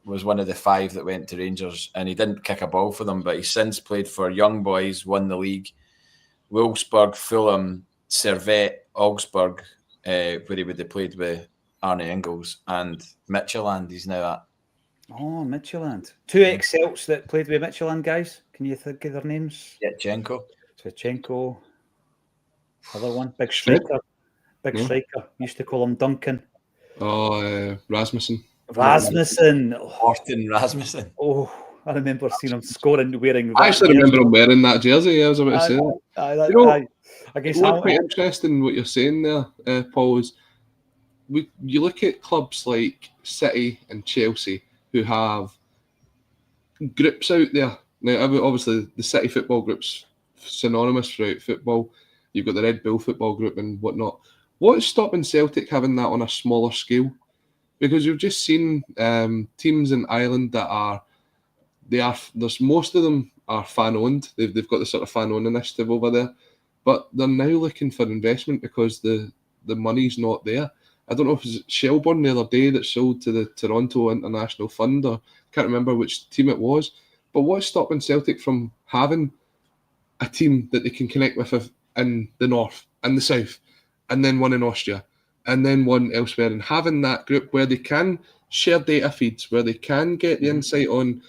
S2: was one of the 5 that went to Rangers, and he didn't kick a ball for them, but he's since played for Young Boys, won the league, Wolfsburg, Fulham, Servette, Augsburg, where he would have played with Arne Engels, and Midtjylland he's now at.
S1: Oh, Midtjylland. 2 ex-Celts that played with Midtjylland guys. Can you think of their names? Svechenko. Other one, big striker. Used to call him Duncan.
S3: Oh, Rasmussen.
S2: Morten Rasmussen.
S1: Oh, I remember seeing him scoring wearing.
S3: I actually remember him wearing that jersey. Yeah, I was about to say that.
S1: I guess
S3: what's quite interesting what you're saying there, Paul, is you look at clubs like City and Chelsea who have groups out there. Now, obviously, the City football group's synonymous throughout football. You've got the Red Bull football group and whatnot. What is stopping Celtic having that on a smaller scale? Because you've just seen teams in Ireland that there's most of them are fan owned. They've got the sort of fan owned initiative over there, but they're now looking for investment because the money's not there. I don't know if it was Shelbourne the other day that sold to the Toronto International Fund, or can't remember which team it was. But what's stopping Celtic from having a team that they can connect with in the north and the south, and then one in Austria, and then one elsewhere, and having that group where they can share data feeds, where they can get the insight on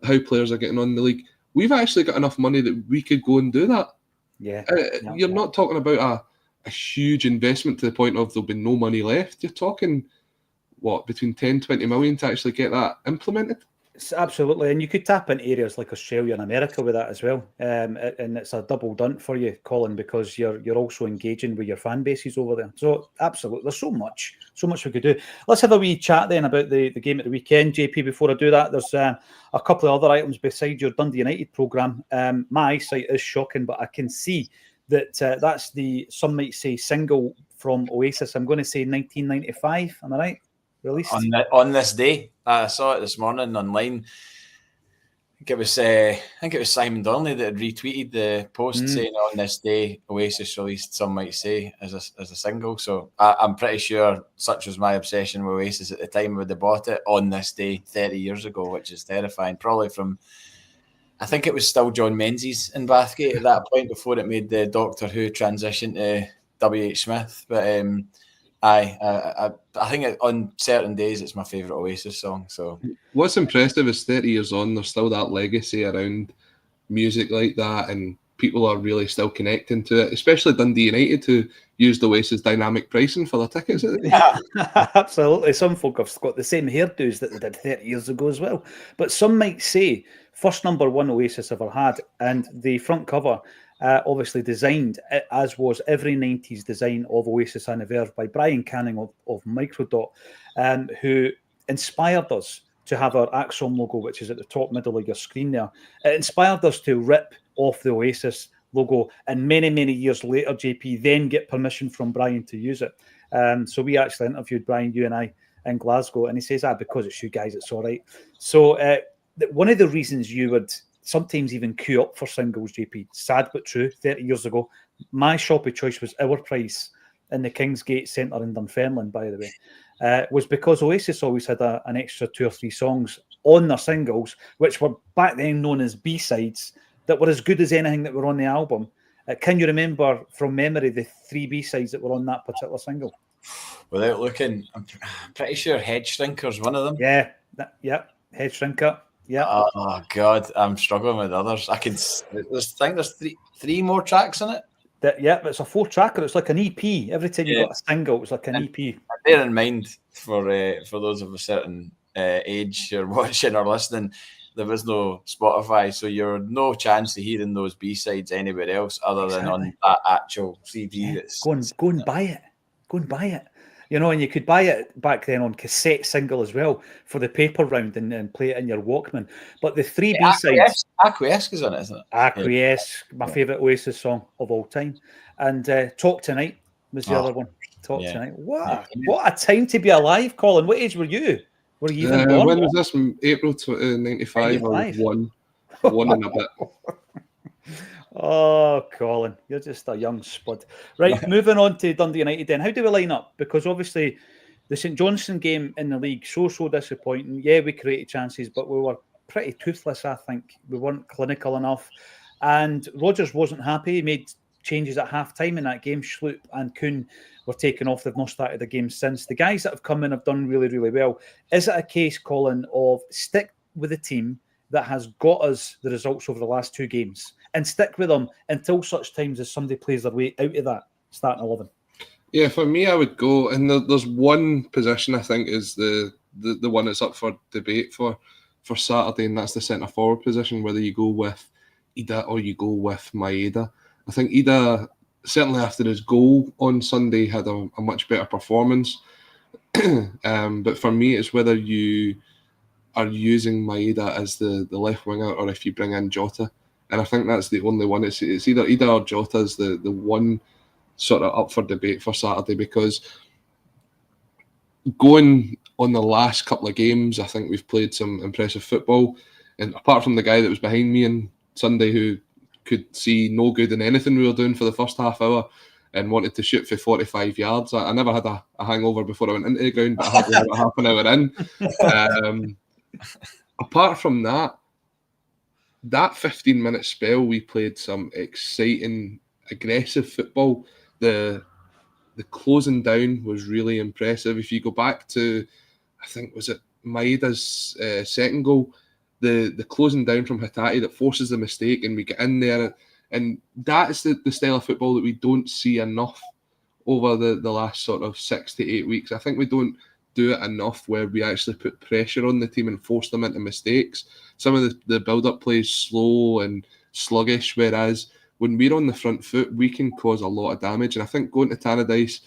S3: how players are getting on in the league, we've actually got enough money that we could go and do that.
S1: Yeah.
S3: You're not talking about a huge investment to the point of there'll be no money left. You're talking, between 10, 20 million to actually get that implemented?
S1: Absolutely, and you could tap into areas like Australia and America with that as well, and it's a double dunt for you, Colin, because you're also engaging with your fan bases over there. So absolutely, there's so much we could do. Let's have a wee chat then about the game at the weekend, JP. Before I do that, there's a couple of other items besides your Dundee United programme. My eyesight is shocking, but I can see that that's some might say single from Oasis. I'm going to say 1995. Am I right? Released
S2: on this day. I saw it this morning online. I think it was Simon Donnelly that had retweeted the post saying on this day Oasis released Some Might Say as a single. So I'm pretty sure such was my obsession with Oasis at the time when they bought it on this day 30 years ago, which is terrifying. Probably from, I think it was still John Menzies in Bathgate at that point before it made the Doctor Who transition to W.H. Smith. But I think on certain days it's my favourite Oasis song. So
S3: what's impressive is 30 years on, there's still that legacy around music like that, and people are really still connecting to it, especially Dundee United, who used Oasis dynamic pricing for their tickets.
S1: Yeah, absolutely. Some folk have got the same hairdos that they did 30 years ago as well. But some might say first number one Oasis ever had, and the front cover obviously designed, as was every 90s design of Oasis Anniversary, by Brian Canning of Microdot, who inspired us to have our Acsom logo, which is at the top middle of your screen there. It inspired us to rip off the Oasis logo, and many, many years later, JP, then get permission from Brian to use it. So we actually interviewed Brian, you and I, in Glasgow, and he says, because it's you guys, it's all right. So one of the reasons you would sometimes even queue up for singles, JP, sad but true, 30 years ago, my shop of choice was Our Price in the Kingsgate Centre in Dunfermline, by the way, was because Oasis always had an extra 2 or 3 songs on their singles, which were back then known as B-sides, that were as good as anything that were on the album. Can you remember from memory the 3 B-sides that were on that particular single?
S2: Without looking, I'm pretty sure Head Shrinker's one of them.
S1: Yeah, Head Shrinker. Yeah.
S2: Oh God, I'm struggling with others. I think there's three more tracks in it.
S1: It's a 4-tracker. It's like an EP. Every time you got a single, it's like an EP.
S2: Bear in mind, for those of a certain age who are watching or listening, there was no Spotify, so you're no chance of hearing those B-sides anywhere else other than on that actual CD.
S1: Yeah. Go and buy it. Go and buy it. You know, and you could buy it back then on cassette single as well for the paper round and play it in your Walkman. But the 3 B-sides...
S2: Acquiesce is on it, isn't it?
S1: Acquiesce, my favourite Oasis song of all time. And Talk Tonight was the other one. Talk Tonight. What a time to be alive, Colin. What age were you? Were you even born?
S3: When was this? April 95 or one and a bit.
S1: Oh, Colin, you're just a young spud. Right, moving on to Dundee United then. How do we line up? Because obviously the St Johnstone game in the league, so disappointing. Yeah, we created chances, but we were pretty toothless, I think. We weren't clinical enough. And Rodgers wasn't happy. He made changes at half-time in that game. Schlupp and Kuhn were taken off. They've not started the game since. The guys that have come in have done really, really well. Is it a case, Colin, of stick with a team that has got us the results over the last 2 games and stick with them until such times as somebody plays their way out of that starting 11?
S3: Yeah, for me, I would go, and there's one position I think is the one that's up for debate for Saturday, and that's the centre forward position, whether you go with Idah or you go with Idah. I think Idah, certainly after his goal on Sunday, had a much better performance. But for me, it's whether you are using Idah as the left winger or if you bring in Jota. And I think that's the only one. It's either Idah or Jota is the one sort of up for debate for Saturday, because going on the last couple of games, I think we've played some impressive football. And apart from the guy that was behind me on Sunday who could see no good in anything we were doing for the first half hour and wanted to shoot for 45 yards, I never had a hangover before I went into the ground, but I had about half an hour in. Apart from that 15-minute spell, we played some exciting, aggressive football. The closing down was really impressive. If you go back to, I think, was it Maedah's second goal, the closing down from Hatate that forces the mistake, and we get in there, and that is the style of football that we don't see enough over the last sort of 6 to 8 weeks. I think we don't do it enough where we actually put pressure on the team and force them into mistakes. Some of the build-up plays slow and sluggish, whereas when we're on the front foot, we can cause a lot of damage. And I think going to Tannadice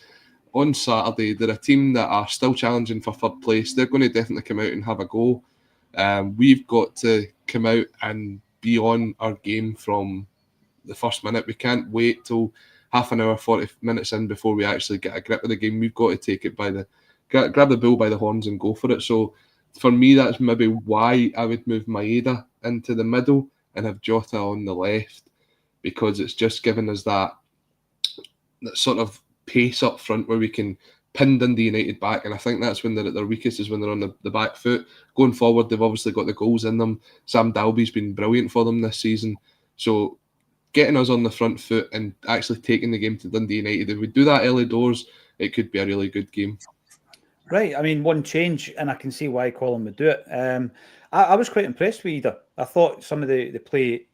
S3: on Saturday, they're a team that are still challenging for third place. They're going to definitely come out and have a go. We've got to come out and be on our game from the first minute. We can't wait till half an hour, 40 minutes in before we actually get a grip of the game. We've got to take it grab the bull by the horns and go for it. So for me, that's maybe why I would move Idah into the middle and have Jota on the left, because it's just given us that sort of pace up front where we can pin Dundee United back. And I think that's when they're at their weakest, is when they're on the back foot. Going forward, they've obviously got the goals in them. Sam Dalby's been brilliant for them this season. So getting us on the front foot and actually taking the game to Dundee United, if we do that early doors, it could be a really good game.
S1: Right. I mean, one change, and I can see why Colin would do it. I was quite impressed with Idah. I thought some of the play,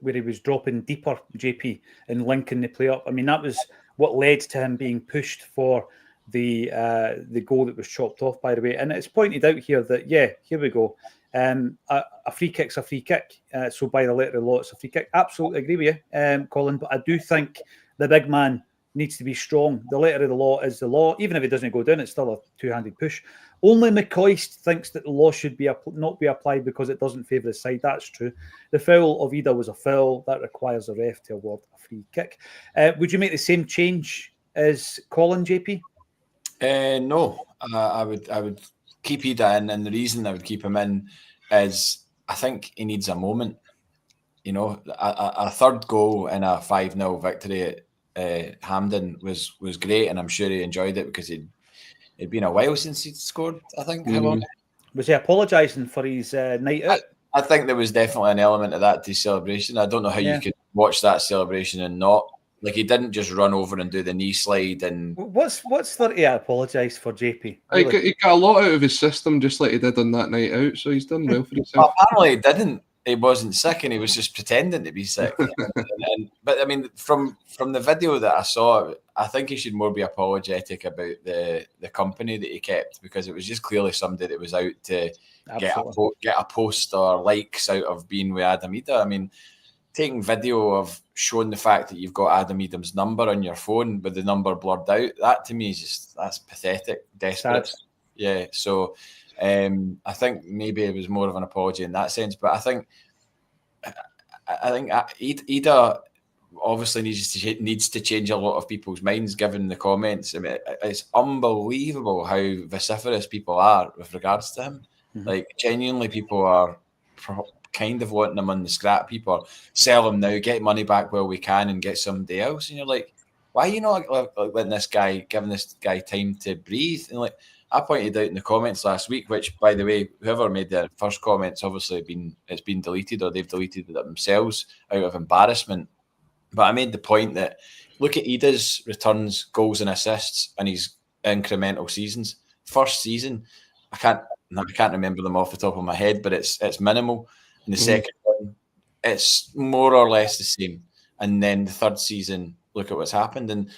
S1: where he was dropping deeper, JP, and linking the play up. I mean, that was what led to him being pushed for the goal that was chopped off, by the way. And it's pointed out here that, here we go. A free kick's a free kick. So by the letter of the law, it's a free kick. Absolutely agree with you, Colin. But I do think the big man needs to be strong. The letter of the law is the law. Even if it doesn't go down, it's still a two-handed push. Only McCoist thinks that the law should not be applied because it doesn't favour his side. That's true. The foul of Idah was a foul. That requires a ref to award a free kick. Would you make the same change as Colin, JP?
S2: No. I would keep Idah in, and the reason I would keep him in is I think he needs a moment. A third goal in a 5-0 victory at Hampden was great, and I'm sure he enjoyed it because it'd been a while since he'd scored, I think. How long?
S1: Was he apologising for his night out?
S2: I think there was definitely an element of that to his celebration. I don't know how you could watch that celebration and not. Like, he didn't just run over and do the knee slide. And
S1: what's 30 apologise for, JP?
S3: Really? He got a lot out of his system, just like he did on that night out, so he's done well for himself.
S2: Well, apparently he didn't. He wasn't sick, and he was just pretending to be sick. But I mean, from the video that I saw, I think he should more be apologetic about the company that he kept, because it was just clearly somebody that was out to get a post or likes out of being with Adam Idah. I mean, taking video of showing the fact that you've got Adam Idah's number on your phone with the number blurred out, that to me is that's pathetic, desperate. Sad. Yeah, so I think maybe it was more of an apology in that sense, but I think Idah obviously needs to change a lot of people's minds given the comments. I mean, it's unbelievable how vociferous people are with regards to him. Mm-hmm. Like, genuinely, people are kind of wanting him on the scrap heap, or sell him now, get money back while we can, and get somebody else. And you're like, why are you not letting this guy, giving this guy time to breathe? And like I pointed out in the comments last week, which, by the way, whoever made the first comments, obviously it's been deleted, or they've deleted it themselves out of embarrassment. But I made the point that look at Idah's returns, goals and assists in his incremental seasons. First season, I can't remember them off the top of my head, but it's minimal. In the second one, it's more or less the same. And then the third season, look at what's happened. And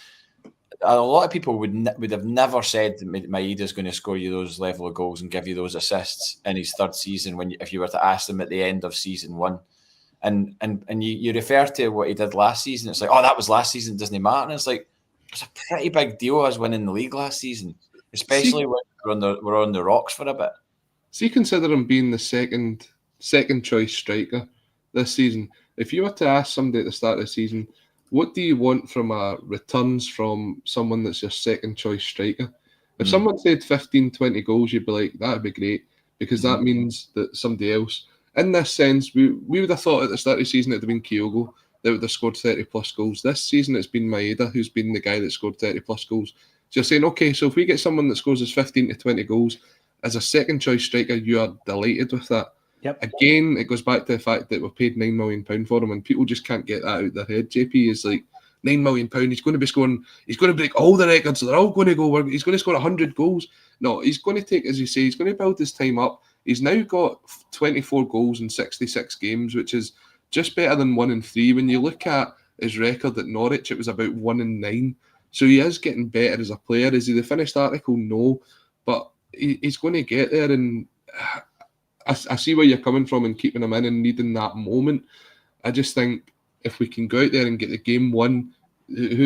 S2: a lot of people would have never said that Idah's going to score you those level of goals and give you those assists in his third season if you were to ask them at the end of season one. And you refer to what he did last season. It's like, oh, that was last season, it doesn't matter. And it's like, it's a pretty big deal us winning the league last season, especially when we're on the rocks for a bit.
S3: See, consider him being the second choice striker this season. If you were to ask somebody at the start of the season, what do you want from returns from someone that's your second choice striker? If someone said 15, 20 goals, you'd be like, that'd be great, because that means that somebody else, in this sense, we would have thought at the start of the season it would have been Kyogo that would have scored 30 plus goals. This season it's been Idah who's been the guy that scored 30 plus goals. So you're saying, okay, so if we get someone that scores us 15 to 20 goals as a second choice striker, you are delighted with that.
S1: Yep. Again,
S3: it goes back to the fact that we paid £9 million for him, and people just can't get that out their head. JP is like, £9 million, he's going to be scoring, he's going to break all the records, they're all going to go, he's going to score 100 goals. No, he's going to take, as you say, he's going to build his time up, He's now got 24 goals in 66 games, which is just better than 1-3. When you look at his record at Norwich, it was about 1-9. So he is getting better as a player. Is he the finished article? No, but he's going to get there. And I see where you're coming from and keeping him in and needing that moment. I just think if we can go out there and get the game won,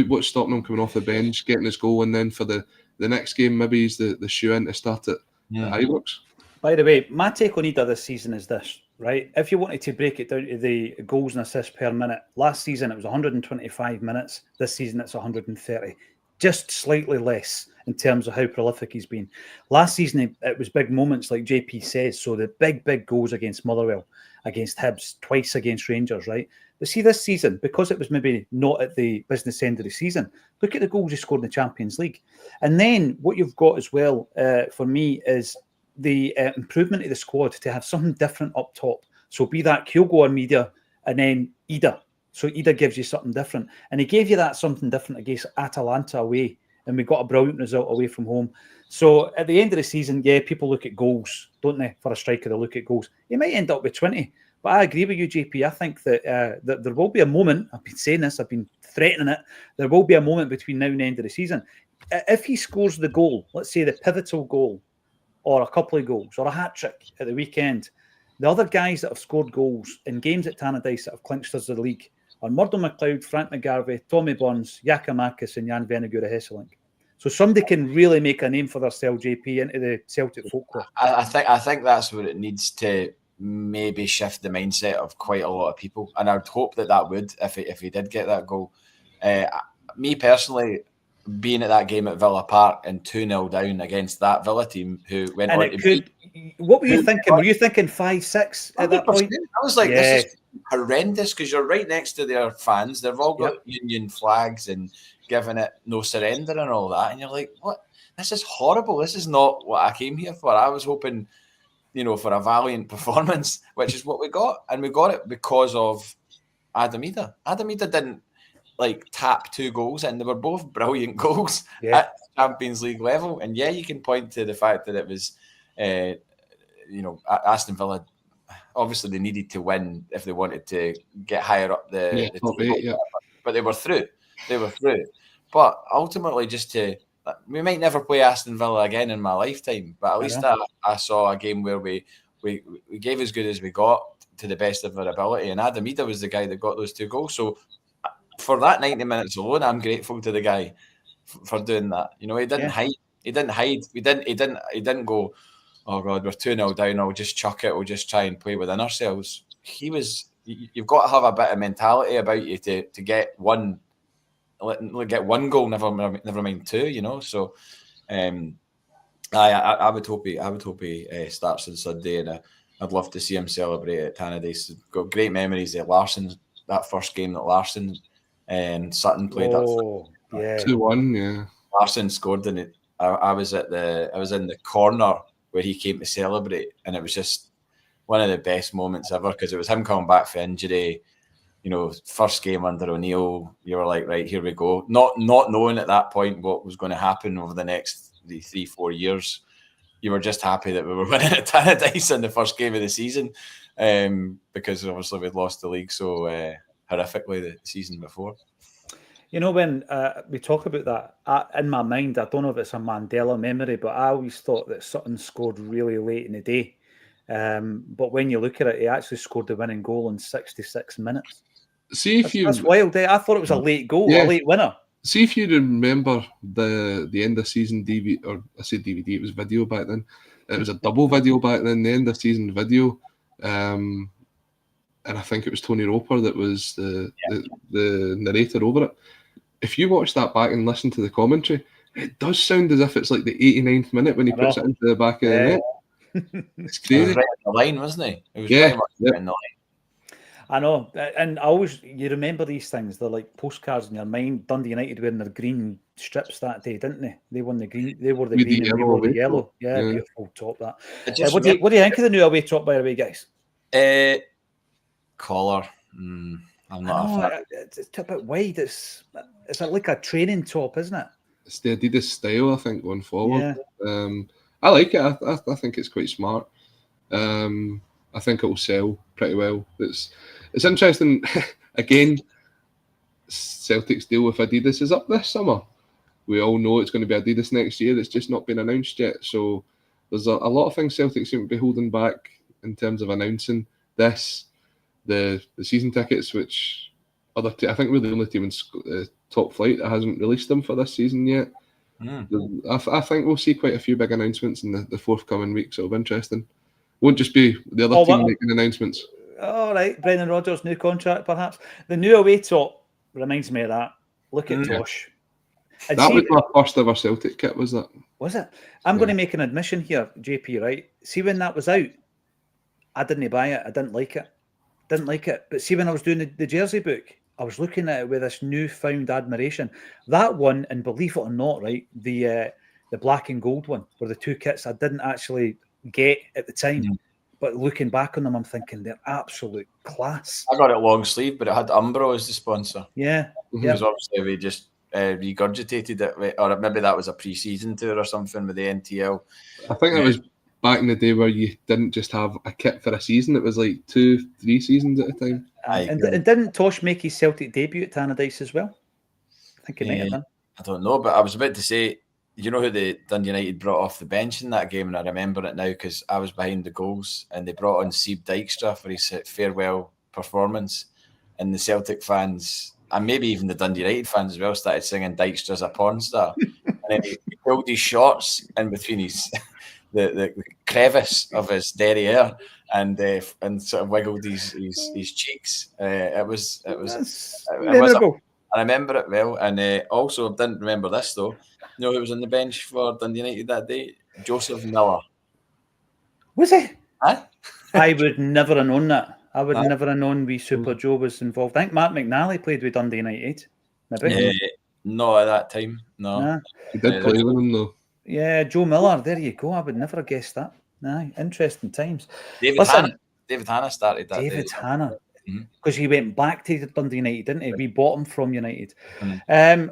S3: what's stopping him coming off the bench, getting his goal, and then for the next game, maybe he's the shoe-in to start at Ibrox.
S1: By the way, my take on Idah this season is this, right? If you wanted to break it down to the goals and assists per minute, last season it was 125 minutes. This season it's 130. Just slightly less in terms of how prolific he's been. Last season it was big moments, like JP says. So the big goals against Motherwell, against Hibs, twice against Rangers, right? But see, this season, because it was maybe not at the business end of the season, look at the goals he scored in the Champions League. And then what you've got as well, for me, is the improvement of the squad to have something different up top. So be that Kyogo on media and then Idah. So Idah gives you something different. And he gave you that something different against Atalanta away. And we got a brilliant result away from home. So at the end of the season, yeah, people look at goals, don't they? For a striker, they look at goals. He might end up with 20. But I agree with you, JP. I think that, that there will be a moment, I've been saying this, I've been threatening it, there will be a moment between now and the end of the season. If he scores the goal, let's say the pivotal goal, or a couple of goals, or a hat-trick at the weekend, the other guys that have scored goals in games at Tannadice that have clinched us the league are Murdo McLeod, Frank McGarvey, Tommy Burns, Giacomakis and Jan Venegura Hesselink. So somebody can really make a name for themselves, JP, into the Celtic folklore.
S2: I think that's where it needs to maybe shift the mindset of quite a lot of people. And I would hope that would, if he did get that goal. Me personally, being at that game at Villa Park and 2-0 down against that Villa team who went
S1: and
S2: on to beat.
S1: What were you thinking? Were you thinking 5-6 at that point?
S2: I was like, this is horrendous because you're right next to their fans. They've all got Union flags and giving it no surrender and all that. And you're like, what? This is horrible. This is not what I came here for. I was hoping, for a valiant performance, which is what we got. And we got it because of Idah. Idah didn't tap 2 goals, and they were both brilliant goals at Champions League level. And you can point to the fact that it was, Aston Villa. Obviously, they needed to win if they wanted to get higher up the table. But they were through. But ultimately, we might never play Aston Villa again in my lifetime. But at least I saw a game where we gave as good as we got to the best of our ability, and Idah was the guy that got those 2 goals. So for that 90 minutes alone, I'm grateful to the guy for doing that. He didn't hide. He didn't hide. He didn't go, oh God, we're 2-0 down. I'll just chuck it. We'll just try and play within ourselves. You've got to have a bit of mentality about you to get one goal, never mind 2. So, I would hope he starts on Sunday, and I'd love to see him celebrate at Tannadice. Got great memories of Larsson. That first game that Larsson and Sutton played.
S3: 2-1,
S2: Larsson scored in it. I was in the corner where he came to celebrate, and it was just one of the best moments ever because it was him coming back for injury. First game under O'Neill, you were like, right, here we go. Not knowing at that point what was going to happen over the next 3-4 years. You were just happy that we were winning at Tannadice in the first game of the season, because obviously we'd lost the league so horrifically the season before. When
S1: we talk about that, in my mind, I don't know if it's a Mandela memory, but I always thought that Sutton scored really late in the day. But when you look at it, he actually scored the winning goal in 66 minutes. That's wild. I thought it was a late goal, a late winner.
S3: See if you remember the end of season DVD, or I said DVD, it was video back then. It was a double video back then, the end of season video. And I think it was Tony Roper that was the narrator over it. If you watch that back and listen to the commentary, it does sound as if it's like the 89th minute when he puts it into the back of the net. It's crazy.
S2: He was right on the line, wasn't he? He was very much right on the line.
S1: I know, and you remember these things. They're like postcards in your mind. Dundee United wearing their green strips that day, didn't they? They won the green. They wore the green and we wore the yellow. Yeah, beautiful top that. What do you think of the new away top, by the way, guys?
S2: Collar. I'm not a fan.
S1: It's a bit wide. It's like a training top, isn't it?
S3: It's the Adidas style, I think, going forward. I like it. I think it's quite smart. I think it will sell pretty well. It's interesting. Again, Celtic's deal with Adidas is up this summer. We all know it's going to be Adidas next year. It's just not been announced yet. So there's a lot of things Celtic seem to be holding back in terms of announcing this. The season tickets, which I think we're the only team in top flight that hasn't released them for this season yet. I think we'll see quite a few big announcements in the forthcoming weeks. It'll be interesting. Won't just be the other team making announcements.
S1: All right, Brendan Rodgers' new contract, perhaps. The new away top reminds me of that. Look at Tosh. And
S3: that was my first ever Celtic kit, was that?
S1: Was it? I'm going to make an admission here, JP, right? See, when that was out, I didn't buy it. I didn't like it. But see, when I was doing the jersey book, I was looking at it with this newfound admiration. That one, and believe it or not, right, the black and gold one, were the two kits I didn't actually get at the time. But looking back on them, I'm thinking they're absolute class.
S2: I got it long sleeve, but it had Umbro as the sponsor.
S1: Yeah.
S2: Because obviously we just regurgitated it, or maybe that was a pre-season tour or something with the NTL.
S3: I think it was back in the day where you didn't just have a kit for a season. It was like 2-3 seasons at a time.
S1: And didn't Tosh make his Celtic debut at Tannadice as well? I think he might have done.
S2: I don't know, but I was about to say, you know who the Dundee United brought off the bench in that game, and I remember it now because I was behind the goals, and they brought on Sieb Dijkstra for his farewell performance, and the Celtic fans, and maybe even the Dundee United fans as well, started singing Dijkstra's a porn star. And then he pulled his shorts in between his the crevice of his derriere and sort of wiggled his cheeks. It was
S1: memorable.
S2: I remember it well, and also didn't remember this though. You know who was on the bench for Dundee United that day? Joseph Miller.
S1: Was he?
S2: Huh?
S1: I would never have known that. I would never have known wee Super Joe was involved. I think Mark McNally played with Dundee United. Maybe.
S2: Not at that time. No.
S3: He did play with him though.
S1: Yeah, Joe Miller. There you go. I would never have guessed that. Nah, interesting times.
S2: David Hanna started that.
S1: David Hanna. Because he went back to Dundee United, didn't he? We bought him from United.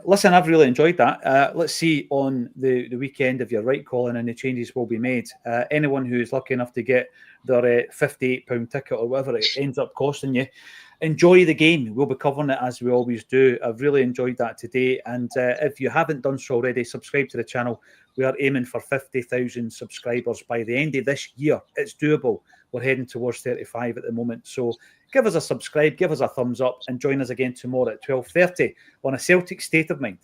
S1: Listen, I've really enjoyed that. Let's see on the weekend if you're right, Colin, and the changes will be made. Anyone who is lucky enough to get their £58 ticket or whatever it ends up costing you, enjoy the game. We'll be covering it as we always do. I've really enjoyed that today. And if you haven't done so already, subscribe to the channel. We are aiming for 50,000 subscribers by the end of this year. It's doable. We're heading towards 35 at the moment. So give us a subscribe, give us a thumbs up, and join us again tomorrow at 12:30 on A Celtic State of Mind.